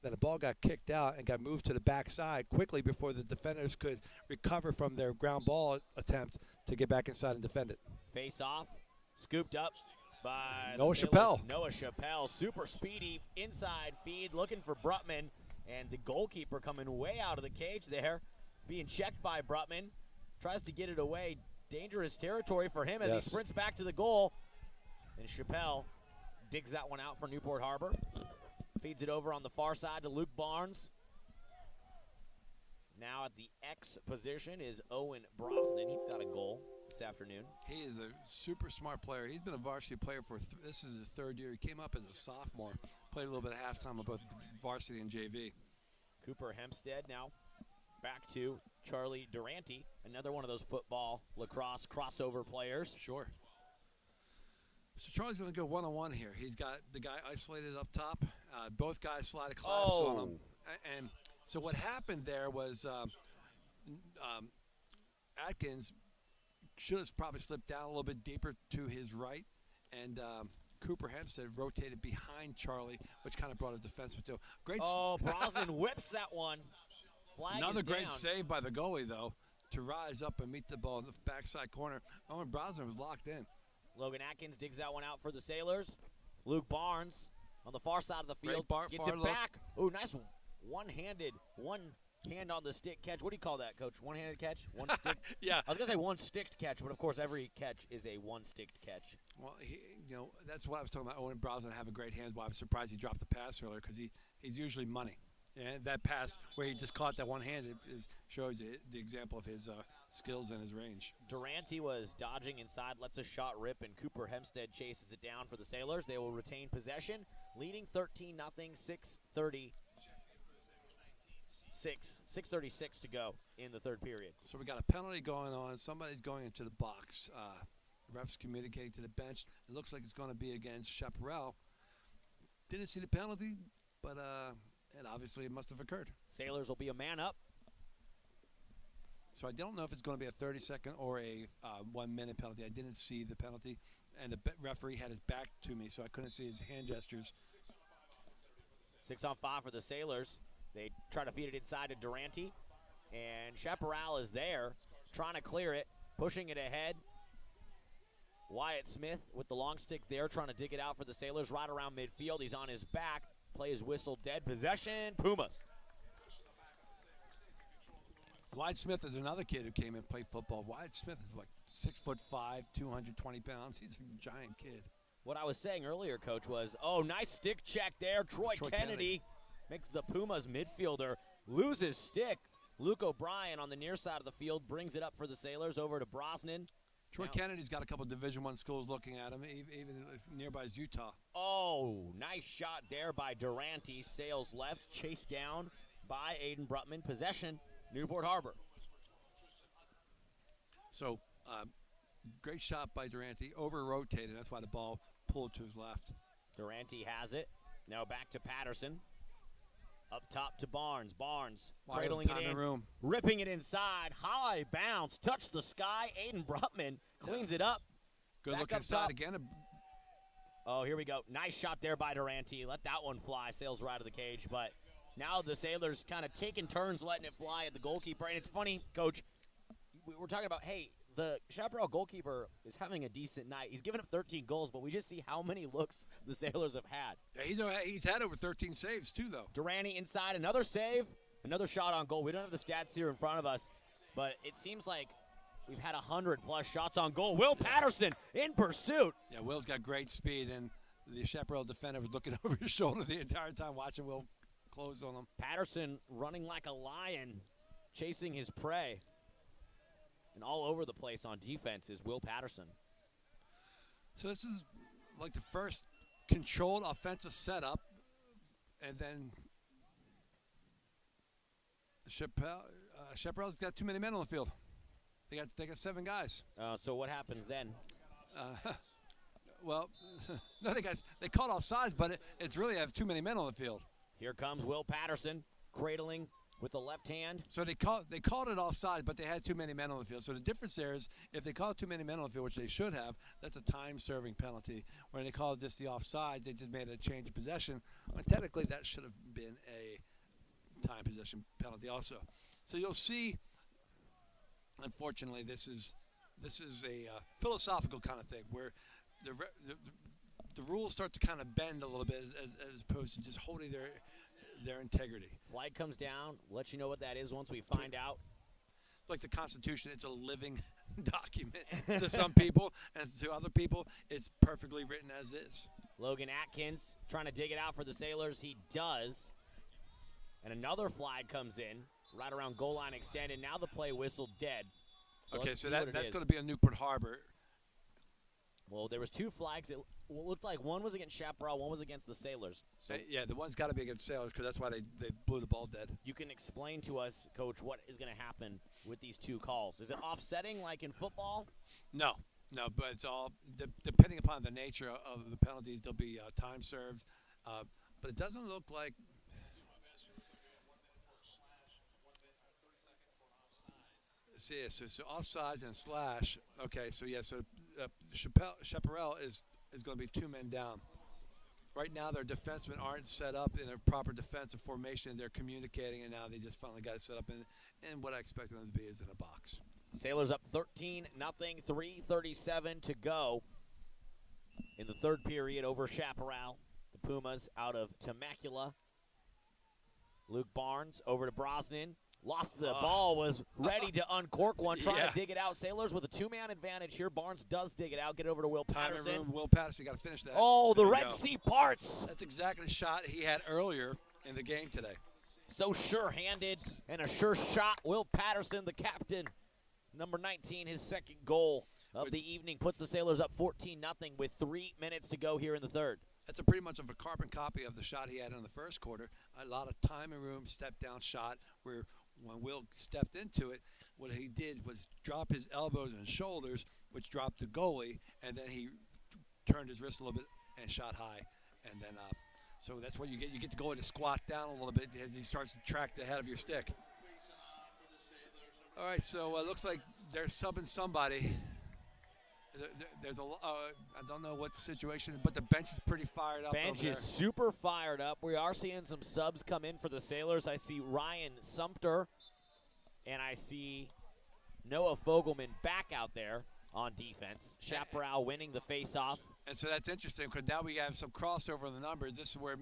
Then the ball got kicked out and got moved to the backside quickly before the defenders could recover from their ground ball attempt to get back inside and defend it. Face off, scooped up by Noah Chappelle. Noah Chappelle, super speedy inside feed, looking for Brutman, and the goalkeeper coming way out of the cage there, being checked by Brutman, tries to get it away. Dangerous territory for him as he sprints back to the goal, and Chappelle digs that one out for Newport Harbor. Feeds it over on the far side to Luke Barnes. Now at the X position is Owen Brosnan. He's got a goal this afternoon. He is a super smart player. He's been a varsity player for, this is his 3rd year. He came up as a sophomore, played a little bit of halftime of both varsity and JV. Cooper Hempstead now back to Charlie Durante, another one of those football lacrosse crossover players. Sure. So Charlie's going to go one-on-one here. He's got the guy isolated up top. Both guys slide a collapse on him. And so what happened there was Atkins should have probably slipped down a little bit deeper to his right, and Cooper Hempstead rotated behind Charlie, which kind of brought a defenseman to. Great. Brosnan whips that one. Flag Another is great down. save by the goalie, though, to rise up and meet the ball in the backside corner. Owen Brosnan was locked in. Logan Atkins digs that one out for the Sailors. Luke Barnes on the far side of the field gets it back. Oh, nice one-handed, one hand on the stick catch. What do you call that, Coach? One-handed catch? One stick? Yeah. I was going to say one-sticked catch, but of course every catch is a one-sticked catch. Well, that's what I was talking about. Owen Brosnan having great hands. Well, I was surprised he dropped the pass earlier because he's usually money. And that pass where he just caught that one-handed shows you the example of his skills and his range. Durante was dodging inside, lets a shot rip, and Cooper Hempstead chases it down for the Sailors. They will retain possession, leading 13-0, 6:36 to go in the 3rd period. So we got a penalty going on. Somebody's going into the box. Refs communicating to the bench. It looks like it's going to be against Chaparral. Didn't see the penalty, but and obviously it must have occurred. Sailors will be a man up. So I don't know if it's going to be a 30-second or a 1-minute penalty. I didn't see the penalty, and the referee had his back to me, so I couldn't see his hand gestures. 6-on-5 for the Sailors. They try to feed it inside to Durante, and Chaparral is there trying to clear it, pushing it ahead. Wyatt Smith with the long stick there, trying to dig it out for the Sailors right around midfield. He's on his back. Play is whistled dead. Possession, Pumas. Wyatt Smith is another kid who came and played football. Wyatt Smith is like 6'5", 220 pounds. He's a giant kid. What I was saying earlier, Coach, was, nice stick check there. Troy Kennedy makes the Pumas midfielder lose his stick. Luke O'Brien on the near side of the field brings it up for the Sailors over to Brosnan. Troy Kennedy's got a couple Division I schools looking at him, even as nearby as Utah. Nice shot there by Durante. Sails left, chased down by Aiden Brutman. Possession, Newport Harbor. So, great shot by Durante. Over-rotated. That's why the ball pulled to his left. Durante has it. Now back to Patterson. Up top to Barnes. Barnes cradling it in, ripping it inside. High bounce, touch the sky. Aiden Brutman cleans it up. Good look inside again. Here we go. Nice shot there by Durante. Let that one fly. Sails right of the cage. But now the Sailors kind of taking turns letting it fly at the goalkeeper. And it's funny, Coach, we're talking about, hey, the Chaparral goalkeeper is having a decent night. He's given up 13 goals, but we just see how many looks the Sailors have had. Yeah, he's had over 13 saves, too, though. Durante inside, another save, another shot on goal. We don't have the stats here in front of us, but it seems like we've had 100-plus shots on goal. Will Patterson in pursuit. Yeah, Will's got great speed, and the Chaparral defender was looking over his shoulder the entire time watching Will close on him. Patterson running like a lion, chasing his prey. And all over the place on defense is Will Patterson. So this is like the first controlled offensive setup, and then Chaparral's got too many men on the field. They got 7 guys. So what happens then? Well, no, they caught off sides, but it's really have too many men on the field. Here comes Will Patterson cradling with the left hand. So they called it offside, but they had too many men on the field. So the difference there is if they called too many men on the field, which they should have, that's a time-serving penalty. When they called just the offside, they just made a change of possession. When technically that should have been a time possession penalty also. So you'll see. Unfortunately, this is a philosophical kind of thing where the rules start to kind of bend a little bit as opposed to just holding their integrity. Flag comes down, let you know what that is once we find out. It's like the Constitution. It's a living document to some people, and to other people, it's perfectly written as is. Logan Atkins trying to dig it out for the Sailors. He does. And another flag comes in right around goal line extended. Now the play whistled dead. Okay, so that's going to be a Newport Harbor. Well, there was two flags. It looked like one was against Chaparral, one was against the Sailors. So yeah, the one's got to be against Sailors because that's why they blew the ball dead. You can explain to us, Coach, what is going to happen with these two calls. Is it offsetting like in football? No, but it's all depending upon the nature of the penalties. There'll be time served, but it doesn't look like. So offsides and slash. Okay, so Chaparral is going to be 2 men down. Right now, their defensemen aren't set up in a proper defensive formation. They're communicating, and now they just finally got it set up. And what I expected them to be is in a box. Sailors up 13-0, 3:37 to go in the third period over Chaparral. The Pumas out of Temecula. Luke Barnes over to Brosnan. Lost the ball, was ready to uncork one, trying to dig it out. Sailors with a two-man advantage here. Barnes does dig it out. Get over to Will Patterson. Will Patterson, got to finish that. Oh, the Red Sea parts. That's exactly the shot he had earlier in the game today. So sure-handed and a sure shot. Will Patterson, the captain, number 19, his second goal of the evening, puts the Sailors up 14-0 with 3 minutes to go here in the third. That's a pretty much of a carbon copy of the shot he had in the first quarter. A lot of time and room, step-down shot where when Will stepped into it, what he did was drop his elbows and shoulders, which dropped the goalie, and then he turned his wrist a little bit and shot high, and then so that's what you get. You get the goalie to squat down a little bit as he starts to track the head of your stick. All right, so it looks like they're subbing somebody. There's I don't know what the situation is, but the bench is pretty fired up. Bench is super fired up. We are seeing some subs come in for the Sailors. I see Ryan Sumter, and I see Noah Fogelman back out there on defense. Chaparral winning the faceoff. And so that's interesting because now we have some crossover in the numbers. This is where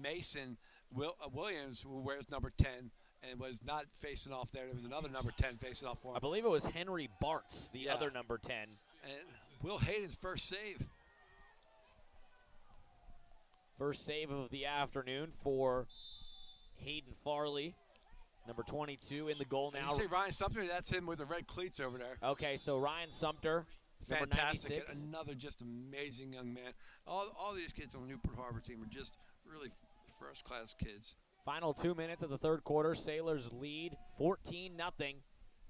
Mason Williams, who wears number 10, and was not facing off there. There was another number 10 facing off for him. I believe it was Henry Bartz, the other number 10. And Will Hayden's first save. First save of the afternoon for Hayden Farley, number 22 in the goal now. Did you say Ryan Sumter? That's him with the red cleats over there. Okay, so Ryan Sumter, fantastic, number 96. Another just amazing young man. All these kids on the Newport Harbor team are just really first-class kids. Final 2 minutes of the third quarter. Sailors lead 14-0.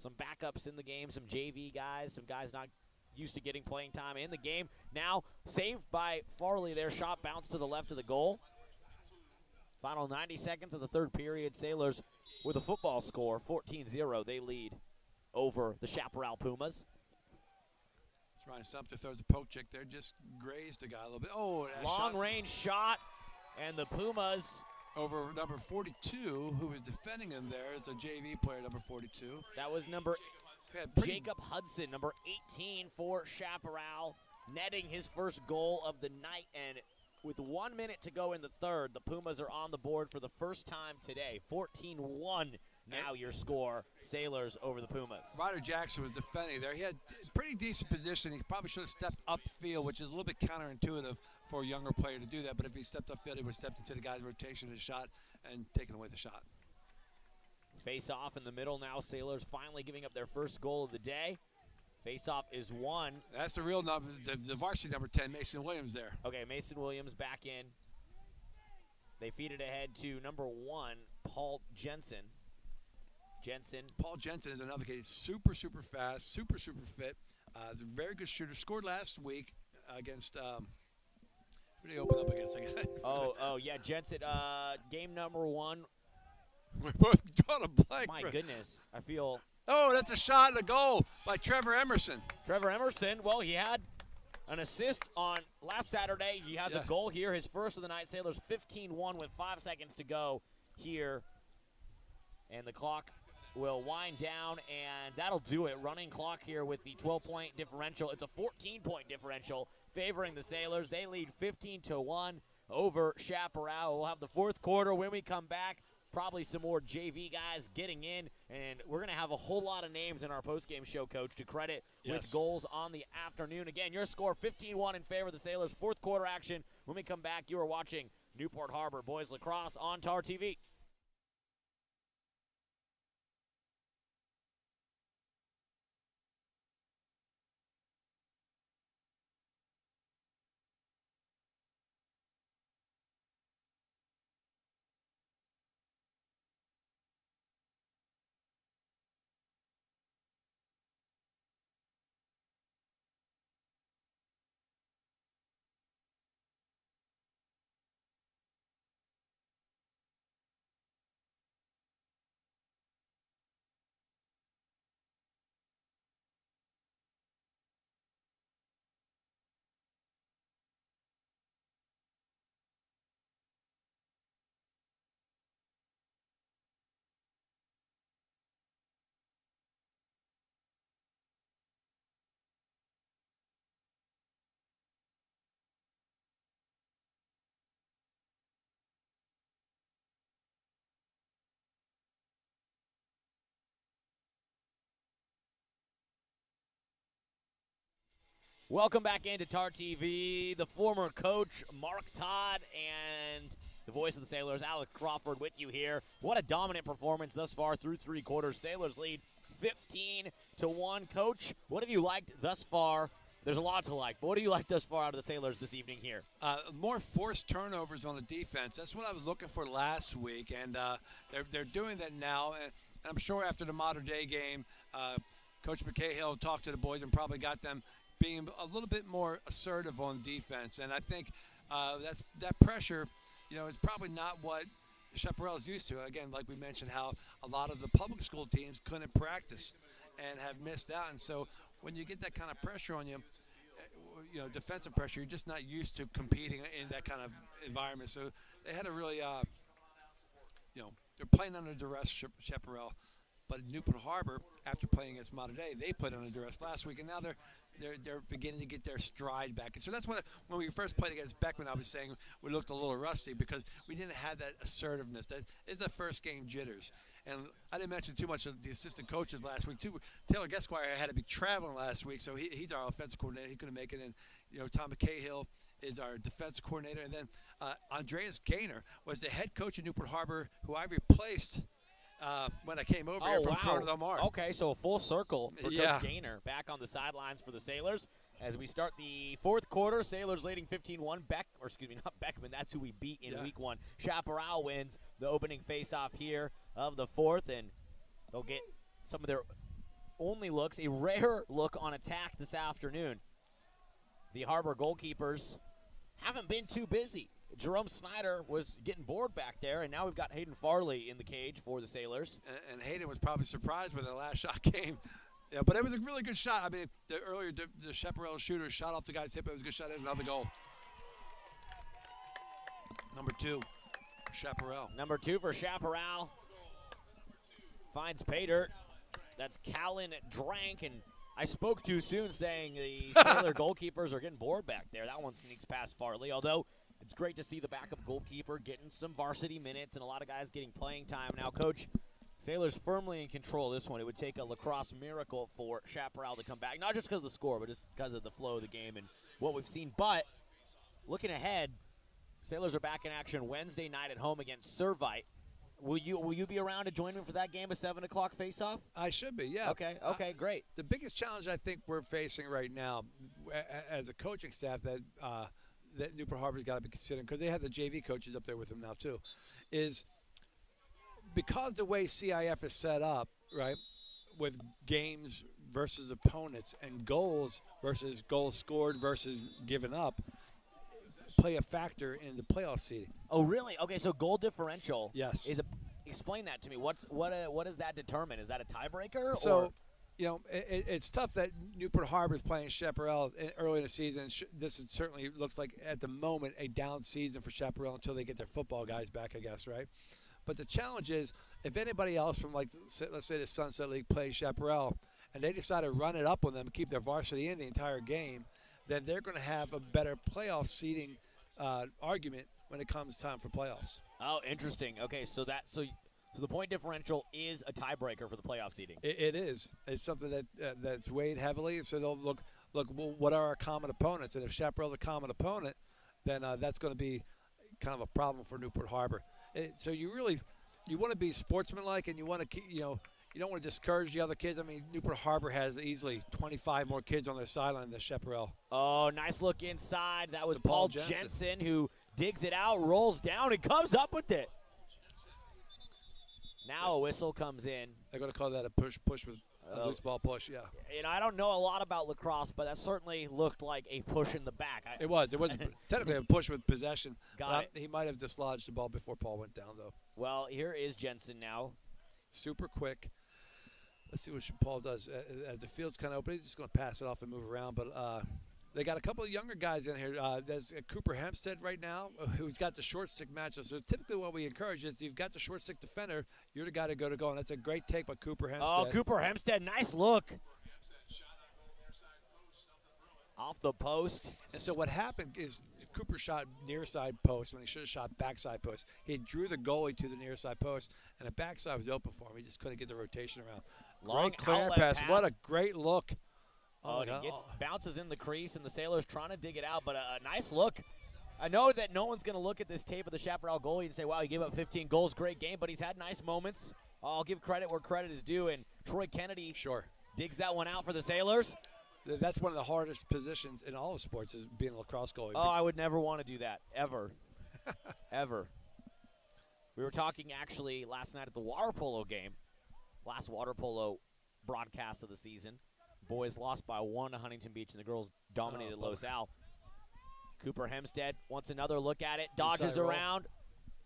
Some backups in the game, some JV guys, some guys not used to getting playing time in the game. Now saved by Farley. Their shot bounced to the left of the goal. Final 90 seconds of the third period. Sailors with a football score, 14-0. They lead over the Chaparral Pumas. Ryan Sumter throws a poke check there, just grazed the guy a little bit. Oh, long-range shot, and the Pumas over number 42, who was defending him there. It's a JV player, number 42. That was Jacob Hudson, number 18 for Chaparral, netting his first goal of the night. And with 1 minute to go in the third, the Pumas are on the board for the first time today. 14-1 now your score, Sailors over the Pumas. Ryder Jackson was defending there. He had pretty decent position. He probably should have stepped upfield, which is a little bit counterintuitive for a younger player to do that. But if he stepped upfield, he would have stepped into the guy's rotation and shot and taken away the shot. Face off in the middle now. Sailors finally giving up their first goal of the day. Face off is won. That's the real number, the varsity number 10, Mason Williams there. Okay, Mason Williams back in. They feed it ahead to number 1, Paul Jensen. Paul Jensen is another kid. He's super, super fast, super, super fit. He's a very good shooter. Scored last week against who did he open up against? Yeah, Jensen. Game number 1. We're both drawing a blank. My goodness, I feel. Oh, that's a shot and a goal by Trevor Emerson. Trevor Emerson, well, he had an assist on last Saturday. He has a goal here, his first of the night. Sailors 15-1 with 5 seconds to go here. And the clock will wind down, and that'll do it. Running clock here with the 12-point differential. It's a 14-point differential favoring the Sailors. They lead 15-1 over Chaparral. We'll have the fourth quarter when we come back. Probably some more JV guys getting in, and we're going to have a whole lot of names in our postgame show, Coach, to credit with goals on the afternoon. Again, your score 15-1 in favor of the Sailors. Fourth quarter action. When we come back, you are watching Newport Harbor Boys Lacrosse on TarTV. Welcome back into TarTV. The former coach, Mark Todd, and the voice of the Sailors, Alex Crawford, with you here. What a dominant performance thus far through three quarters. Sailors lead 15-1. Coach, what have you liked thus far? There's a lot to like, but what do you like thus far out of the Sailors this evening here? More forced turnovers on the defense. That's what I was looking for last week, and they're doing that now. And I'm sure after the Modern Day game, Coach McCahill talked to the boys and probably got them being a little bit more assertive on defense. And I think that pressure, is probably not what Chaparral is used to. Again, like we mentioned, how a lot of the public school teams couldn't practice and have missed out. And so when you get that kind of pressure on you, defensive pressure, you're just not used to competing in that kind of environment. So they had to really, they're playing under duress, Chaparral. But Newport Harbor, after playing against Modern Day, they put under duress last week, and now they're beginning to get their stride back. And so that's when we first played against Beckman, I was saying we looked a little rusty because we didn't have that assertiveness. That is the first game jitters. And I didn't mention too much of the assistant coaches last week, too. Taylor Gesquire had to be traveling last week, so he's our offensive coordinator. He couldn't make it. And, Tom McCahill is our defensive coordinator. And then Andreas Gaynor was the head coach of Newport Harbor, who I replaced when I came over here from Corona Del Mar. Okay, so a full circle for Coach Gaynor back on the sidelines for the Sailors. As we start the fourth quarter, Sailors leading 15-1. Not Beckman, that's who we beat in week one. Chaparral wins the opening face-off here of the fourth, and they'll get some of their only looks, a rare look on attack this afternoon. The Harbor goalkeepers haven't been too busy. Jerome Snyder was getting bored back there, and now we've got Hayden Farley in the cage for the Sailors. And Hayden was probably surprised when the last shot came. Yeah, but it was a really good shot. I mean, the Chaparral shooter shot off the guy's hip. It was a good shot. There's another goal. Number 2, Chaparral. Number 2 for Chaparral. Finds pay dirt. That's Callan Drank, and I spoke too soon saying the Sailor goalkeepers are getting bored back there. That one sneaks past Farley, although it's great to see the backup goalkeeper getting some varsity minutes and a lot of guys getting playing time. Now, Coach, Sailors firmly in control of this one. It would take a lacrosse miracle for Chaparral to come back, not just because of the score, but just because of the flow of the game and what we've seen. But looking ahead, Sailors are back in action Wednesday night at home against Servite. Will you be around to join me for that game, a 7 o'clock face-off? I should be, yeah. Okay, great. The biggest challenge I think we're facing right now as a coaching staff that Newport Harbor's got to be considering, because they have the JV coaches up there with them now too, is because the way CIF is set up, right, with games versus opponents and goals versus goals scored versus given up, play a factor in the playoff seeding. Oh, really? Okay, so goal differential yes. is explain that to me. What does that determine? Is that a tiebreaker? So, or? you know, it's tough that Newport Harbor is playing Chaparral early in the season. This certainly looks like, at the moment, a down season for Chaparral until they get their football guys back, I guess, right? But the challenge is, if anybody else from, like, let's say the Sunset League plays Chaparral, and they decide to run it up on them and keep their varsity in the entire game, then they're going to have a better playoff seeding argument when it comes time for playoffs. Oh, interesting. Okay, so the point differential is a tiebreaker for the playoff seeding. It is. It's something that's weighed heavily. So they'll look. Well, what are our common opponents? And if Chaparral's a common opponent, then that's going to be kind of a problem for Newport Harbor. So you want to be sportsmanlike, and you want to keep, you don't want to discourage the other kids. I mean, Newport Harbor has easily 25 more kids on their sideline than Chaparral. Oh, nice look inside. That was Paul Jensen who digs it out, rolls down, and comes up with it. Now a whistle comes in. They're going to call that a push with a loose ball push, yeah. I don't know a lot about lacrosse, but that certainly looked like a push in the back. It was technically a push with possession. Got it. He might have dislodged the ball before Paul went down, though. Well, here is Jensen now. Super quick. Let's see what Paul does. As the field's kind of open, he's just going to pass it off and move around. But they got a couple of younger guys in here. There's Cooper Hempstead right now, who's got the short stick matchup. So typically what we encourage is, if you've got the short stick defender, you're the guy to go. And that's a great take by Cooper Hempstead. Oh, Cooper Hempstead, nice look. Off the post. And so what happened is Cooper shot near side post when he should have shot backside post. He drew the goalie to the near side post, and the backside was open for him. He just couldn't get the rotation around. Long clear pass. What a great look. Oh, and he bounces in the crease, and the Sailors trying to dig it out, but a nice look. I know that no one's going to look at this tape of the Chaparral goalie and say, wow, he gave up 15 goals, great game, but he's had nice moments. I'll give credit where credit is due, and Troy Kennedy digs that one out for the Sailors. That's one of the hardest positions in all of sports, is being a lacrosse goalie. Oh, I would never want to do that, ever, ever. We were talking actually last night at the water polo game, last water polo broadcast of the season. Boys lost by 1 to Huntington Beach, and the girls dominated Los Al. Cooper Hempstead wants another look at it, dodges around.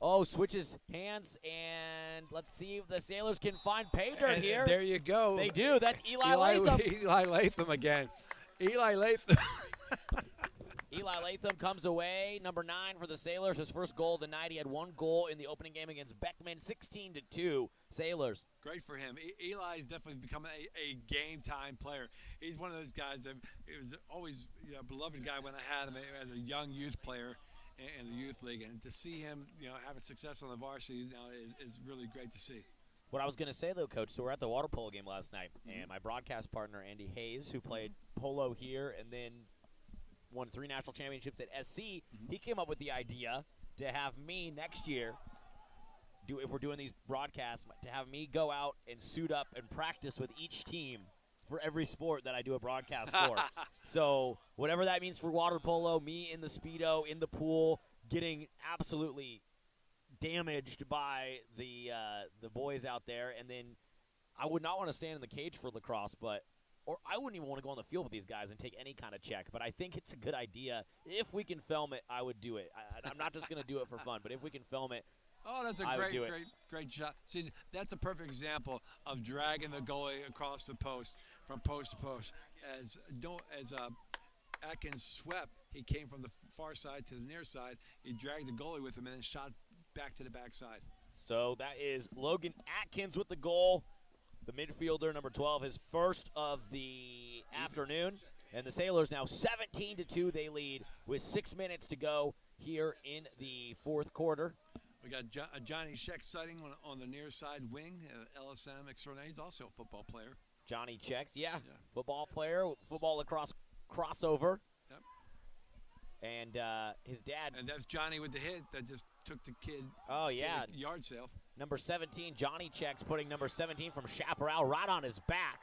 Oh, switches hands, and let's see if the Sailors can find pay dirt here. There you go. They do. That's Eli Latham. Eli Latham again. Eli Latham. Eli Latham comes away, number 9 for the Sailors. His first goal of the night. He had 1 goal in the opening game against Beckman, 16-2 Sailors. Great for him. Eli's definitely become a game-time player. He's one of those guys that was always a beloved guy when I had him as a young youth player in the youth league. And to see him having success on the varsity now is really great to see. What I was going to say, though, Coach, so we're at the water polo game last night, and my broadcast partner, Andy Hayes, who played polo here and then won 3 national championships at SC, he came up with the idea to have me next year, if we're doing these broadcasts, to have me go out and suit up and practice with each team for every sport that I do a broadcast for. So whatever that means for water polo, me in the Speedo, in the pool, getting absolutely damaged by the boys out there, and then I would not want to stand in the cage for lacrosse, or I wouldn't even want to go on the field with these guys and take any kind of check. But I think it's a good idea. If we can film it, I would do it. I'm not just going to do it for fun, but if we can film it, oh, that's a great shot. See, that's a perfect example of dragging the goalie across the post from post to post. As Atkins swept, he came from the far side to the near side. He dragged the goalie with him and then shot back to the backside. So that is Logan Atkins with the goal. The midfielder, number 12, his first of the afternoon. And the Sailors now 17-2. They lead with 6 minutes to go here in the fourth quarter. We got Johnny Scheck sighting on the near side wing. LSM extraordinaire. He's also a football player. Johnny Scheck, yeah. Football player, football lacrosse crossover. Yep. And his dad. And that's Johnny with the hit that just took the kid. Oh, yeah. To the yard sale. Number 17, Johnny Scheck's putting number 17 from Chaparral right on his back.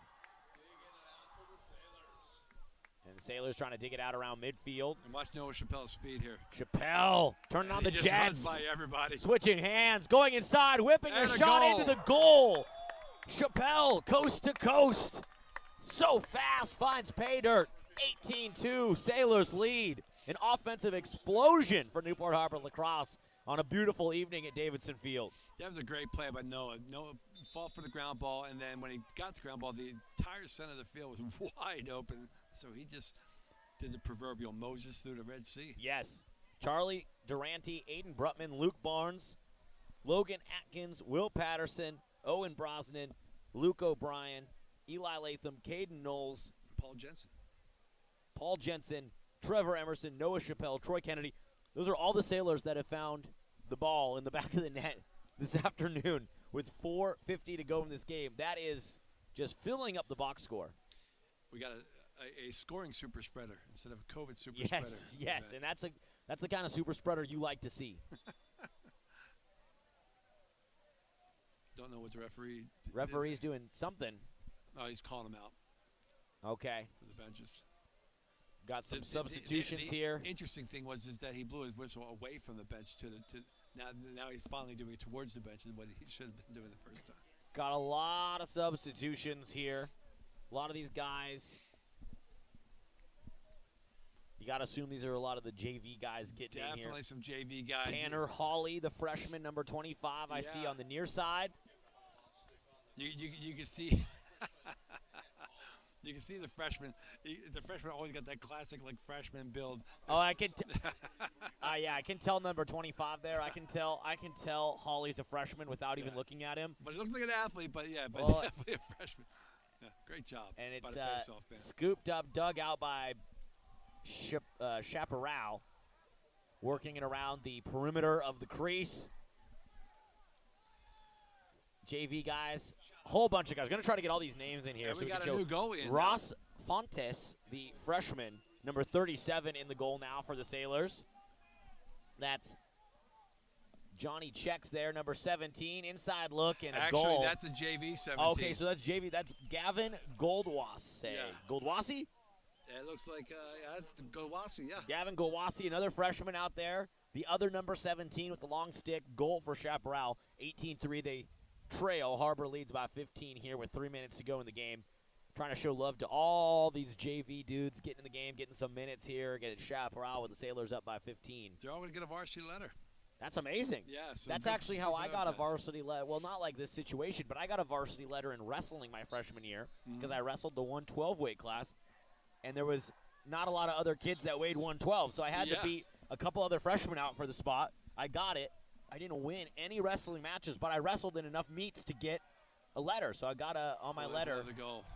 And the Sailors trying to dig it out around midfield. And watch Noah Chappelle's speed here. Chappelle turning on the Jets. Jets. By everybody. Switching hands, going inside, whipping and a shot into the goal. Chappelle, coast to coast. So fast, finds pay dirt. 18-2, Sailors lead. An offensive explosion for Newport Harbor Lacrosse on a beautiful evening at Davidson Field. That was a great play by Noah. Noah fought for the ground ball, and then when he got the ground ball, the entire center of the field was wide open. So he just did the proverbial Moses through the Red Sea. Yes. Charlie Durante, Aiden Brutman, Luke Barnes, Logan Atkins, Will Patterson, Owen Brosnan, Luke O'Brien, Eli Latham, Caden Knowles, Paul Jensen, Trevor Emerson, Noah Chappelle, Troy Kennedy. Those are all the Sailors that have found the ball in the back of the net this afternoon with 4:50 to go in this game. That is just filling up the box score. We got a scoring super spreader instead of a COVID super spreader. Yes, and that's the kind of super spreader you like to see. Don't know what the referee's doing something. Oh, he's calling them out. Okay. For the benches. Got some substitutions here. Interesting thing was that he blew his whistle away from the bench now he's finally doing it towards the bench, what he should have been doing the first time. Got a lot of substitutions here. A lot of these guys. You got to assume these are a lot of the JV guys getting in here. Definitely some JV guys. Tanner Hawley, the freshman, number 25, I see on the near side. You can see you can see the freshman. The freshman always got that classic freshman build. Oh, I can I can tell number 25 there. I can tell Hawley's a freshman without even looking at him. But he looks like an athlete, but definitely a freshman. Yeah, great job. And it's scooped up, dug out by Chaparral, working it around the perimeter of the crease. JV guys, a whole bunch of guys. We're going to try to get all these names in here. So we got a new goalie in Ross Fontes, the freshman, number 37 in the goal now for the Sailors. That's Johnny Checks there, number 17. Inside look and a goal. Actually, that's a JV 17. Okay, so that's JV. That's Gavin Goldwasse. Yeah. Goldwasse? It looks like Goldwasse, yeah. Gavin Goldwasse, another freshman out there. The other number 17 with the long stick. Goal for Chaparral. 18-3. They trail. Harbor leads by 15 here with 3 minutes to go in the game. Trying to show love to all these JV dudes getting in the game, getting some minutes here. Getting Chaparral with the Sailors up by 15. They're all going to get a varsity letter. That's amazing. Yeah. So that's actually how I got a varsity letter. Well, not like this situation, but I got a varsity letter in wrestling my freshman year because I wrestled the 112 weight class. And there was not a lot of other kids that weighed 112, so I had to beat a couple other freshmen out for the spot. I got it. I didn't win any wrestling matches, but I wrestled in enough meets to get a letter. So I got on my letter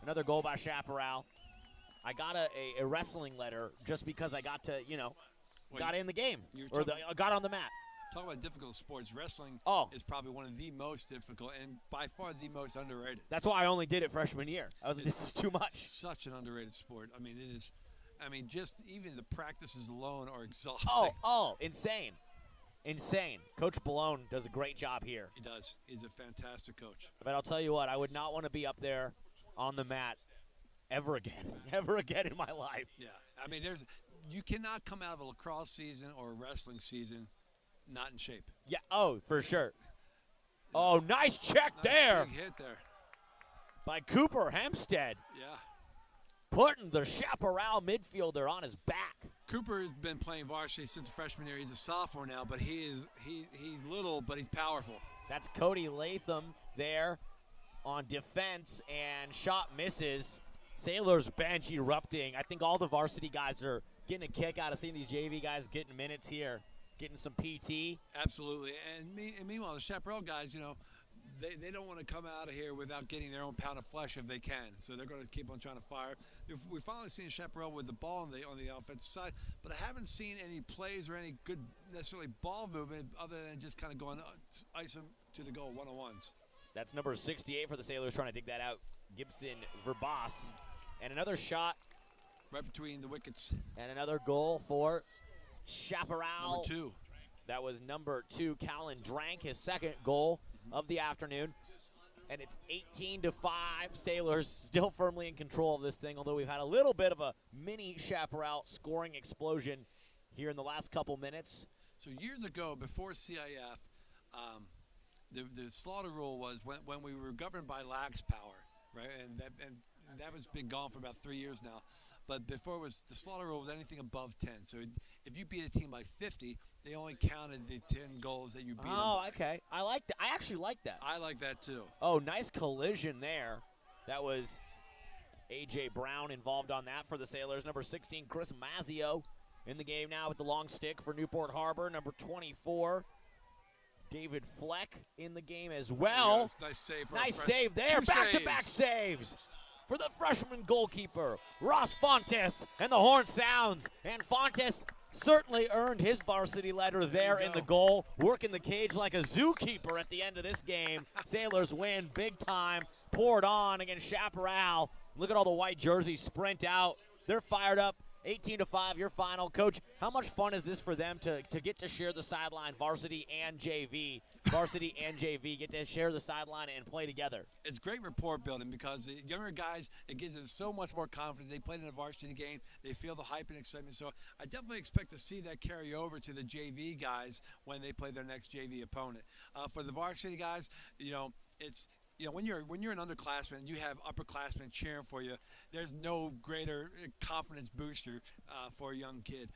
another goal by Chaparral. I got a wrestling letter just because I got to, got in the game or got on the mat. Talking about difficult sports, wrestling is probably one of the most difficult and by far the most underrated. That's why I only did it freshman year. I was like, this is too much. Such an underrated sport. I mean, it is. I mean, just even the practices alone are exhausting. Oh, insane. Insane. Coach Balone does a great job here. He does. He's a fantastic coach. But I'll tell you what, I would not want to be up there on the mat ever again in my life. Yeah. I mean, you cannot come out of a lacrosse season or a wrestling season not in shape. Yeah, for sure. Oh, nice check there. Big hit there. By Cooper Hempstead. Yeah. Putting the Chaparral midfielder on his back. Cooper has been playing varsity since freshman year. He's a sophomore now, but he's little, but he's powerful. That's Cody Latham there on defense, and shot misses. Sailors bench erupting. I think all the varsity guys are getting a kick out of seeing these JV guys getting minutes here. Getting some PT. Absolutely. And meanwhile, the Chaparral guys, they don't want to come out of here without getting their own pound of flesh if they can. So they're going to keep on trying to fire. We've finally seen Chaparral with the ball on the offensive side, but I haven't seen any plays or any good necessarily ball movement other than just kind of going ice them to the goal, one-on-ones. That's number 68 for the Sailors trying to dig that out. Gibson Verbas. And another shot. Right between the wickets. And another goal for Chaparral. Number 2. That was number 2. Callan Drank, his second goal of the afternoon. And it's 18-5. Sailors still firmly in control of this thing, although we've had a little bit of a mini Chaparral scoring explosion here in the last couple minutes. So years ago, before CIF, the slaughter rule was when we were governed by lax power, right? And that was been gone for about 3 years now. But before it was the slaughter rule was anything above 10. So if you beat a team by 50, they only counted the 10 goals that you beat them Oh, by. okay. I like that. I actually like that. I like that too. Oh, nice collision there. That was A.J. Brown involved on that for the Sailors. Number 16, Chris Mazzio in the game now with the long stick for Newport Harbor. Number 24, David Fleck in the game as well. Yes, nice save. For Nice save there. Two Back-to-back saves for the freshman goalkeeper, Ross Fontes, and the horn sounds. And Fontes certainly earned his varsity letter there in the goal, working the cage like a zookeeper at the end of this game. Sailors win big time, poured on against Chaparral. Look at all the white jerseys sprint out. They're fired up. 18-5, your final. Coach, how much fun is this for them to get to share the sideline, varsity and JV? Varsity and JV get to share the sideline and play together. It's great rapport building because the younger guys, it gives them so much more confidence. They played in a varsity game. They feel the hype and excitement. So I definitely expect to see that carry over to the JV guys when they play their next JV opponent. For the varsity guys, it's when you're an underclassman and you have upperclassmen cheering for you, there's no greater confidence booster for a young kid.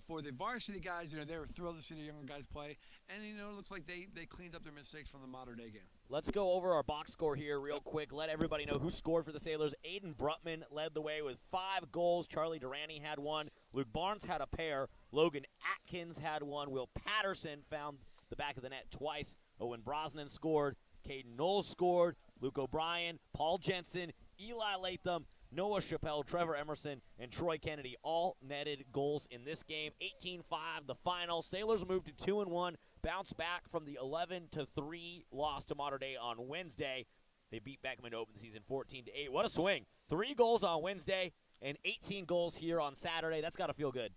For the varsity guys, they were thrilled to see the younger guys play, and it looks like they cleaned up their mistakes from the modern day game. Let's go over our box score here real quick. Let everybody know who scored for the Sailors. Aiden Brutman led the way with 5 goals. Charlie Durante had 1. Luke Barnes had a pair. Logan Atkins had 1. Will Patterson found the back of the net twice. Owen Brosnan scored. Caden Knowles scored. Luke O'Brien, Paul Jensen, Eli Latham, Noah Chappelle, Trevor Emerson, and Troy Kennedy all netted goals in this game. 18-5, the final. Sailors moved to 2-1, bounced back from the 11-3 loss to Mater Dei on Wednesday. They beat Beckman to open the season 14-8. What a swing. 3 goals on Wednesday and 18 goals here on Saturday. That's got to feel good.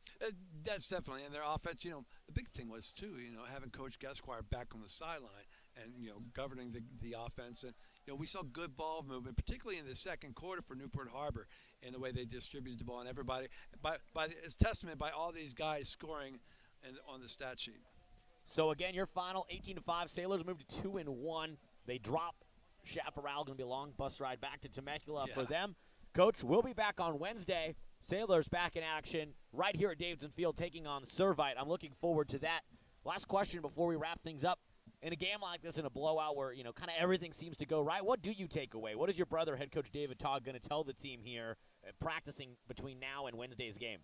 That's definitely. And their offense, the big thing was, too, having Coach Gasquire back on the sideline and, governing the offense. And, we saw good ball movement, particularly in the second quarter for Newport Harbor in the way they distributed the ball. And everybody, it's testament by all these guys scoring on the stat sheet. So, again, your final, 18-5. Sailors moved to 2-1. They drop Chaparral. Going to be a long bus ride back to Temecula for them. Coach, we'll be back on Wednesday. Sailors back in action right here at Davidson Field taking on Servite. I'm looking forward to that. Last question before we wrap things up. In a game like this, in a blowout where, kind of everything seems to go right, what do you take away? What is your brother, head coach David Todd, going to tell the team here practicing between now and Wednesday's game?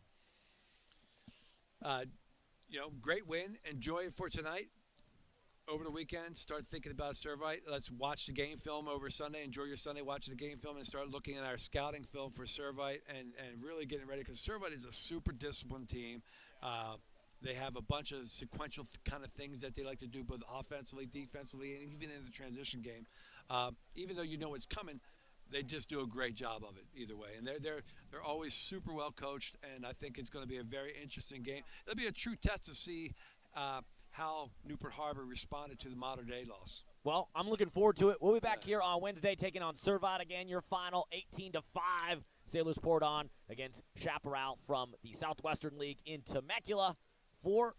Great win. Enjoy it for tonight. Over the weekend, start thinking about Servite. Let's watch the game film over Sunday. Enjoy your Sunday watching the game film and start looking at our scouting film for Servite and really getting ready because Servite is a super disciplined team. They have a bunch of sequential kind of things that they like to do both offensively, defensively, and even in the transition game. Even though you know it's coming, they just do a great job of it either way. And they're always super well coached, and I think it's going to be a very interesting game. It'll be a true test to see how Newport Harbor responded to the Mater Dei loss. Well, I'm looking forward to it. We'll be back here on Wednesday taking on Servite again. Your final 18-5. Sailors poured on against Chaparral from the Southwestern League in Temecula. For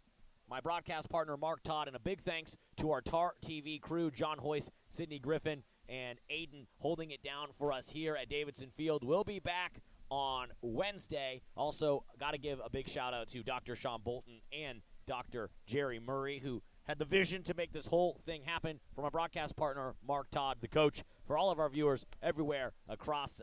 my broadcast partner, Mark Todd, and a big thanks to our TarTV crew, John Hoyce, Sydney Griffin, and Aiden holding it down for us here at Davidson Field. We'll be back on Wednesday. Also, got to give a big shout-out to Dr. Sean Bolton and Dr. Jerry Murray, who had the vision to make this whole thing happen. For my broadcast partner, Mark Todd, the coach. For all of our viewers everywhere across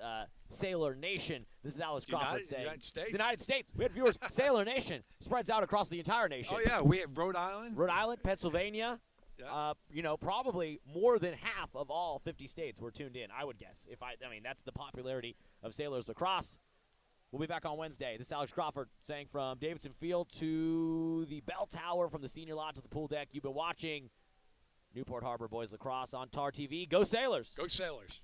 Sailor Nation, this is Alex Crawford saying, United States. The United States. We had viewers. Sailor Nation spreads out across the entire nation. Oh, yeah. We have Rhode Island. Rhode Island, Pennsylvania. Yeah. Probably more than half of all 50 states were tuned in, I would guess. I mean, that's the popularity of Sailors Lacrosse. We'll be back on Wednesday. This is Alex Crawford saying from Davidson Field to the bell tower, from the senior lot to the pool deck. You've been watching Newport Harbor Boys Lacrosse on TarTV. Go Sailors! Go Sailors!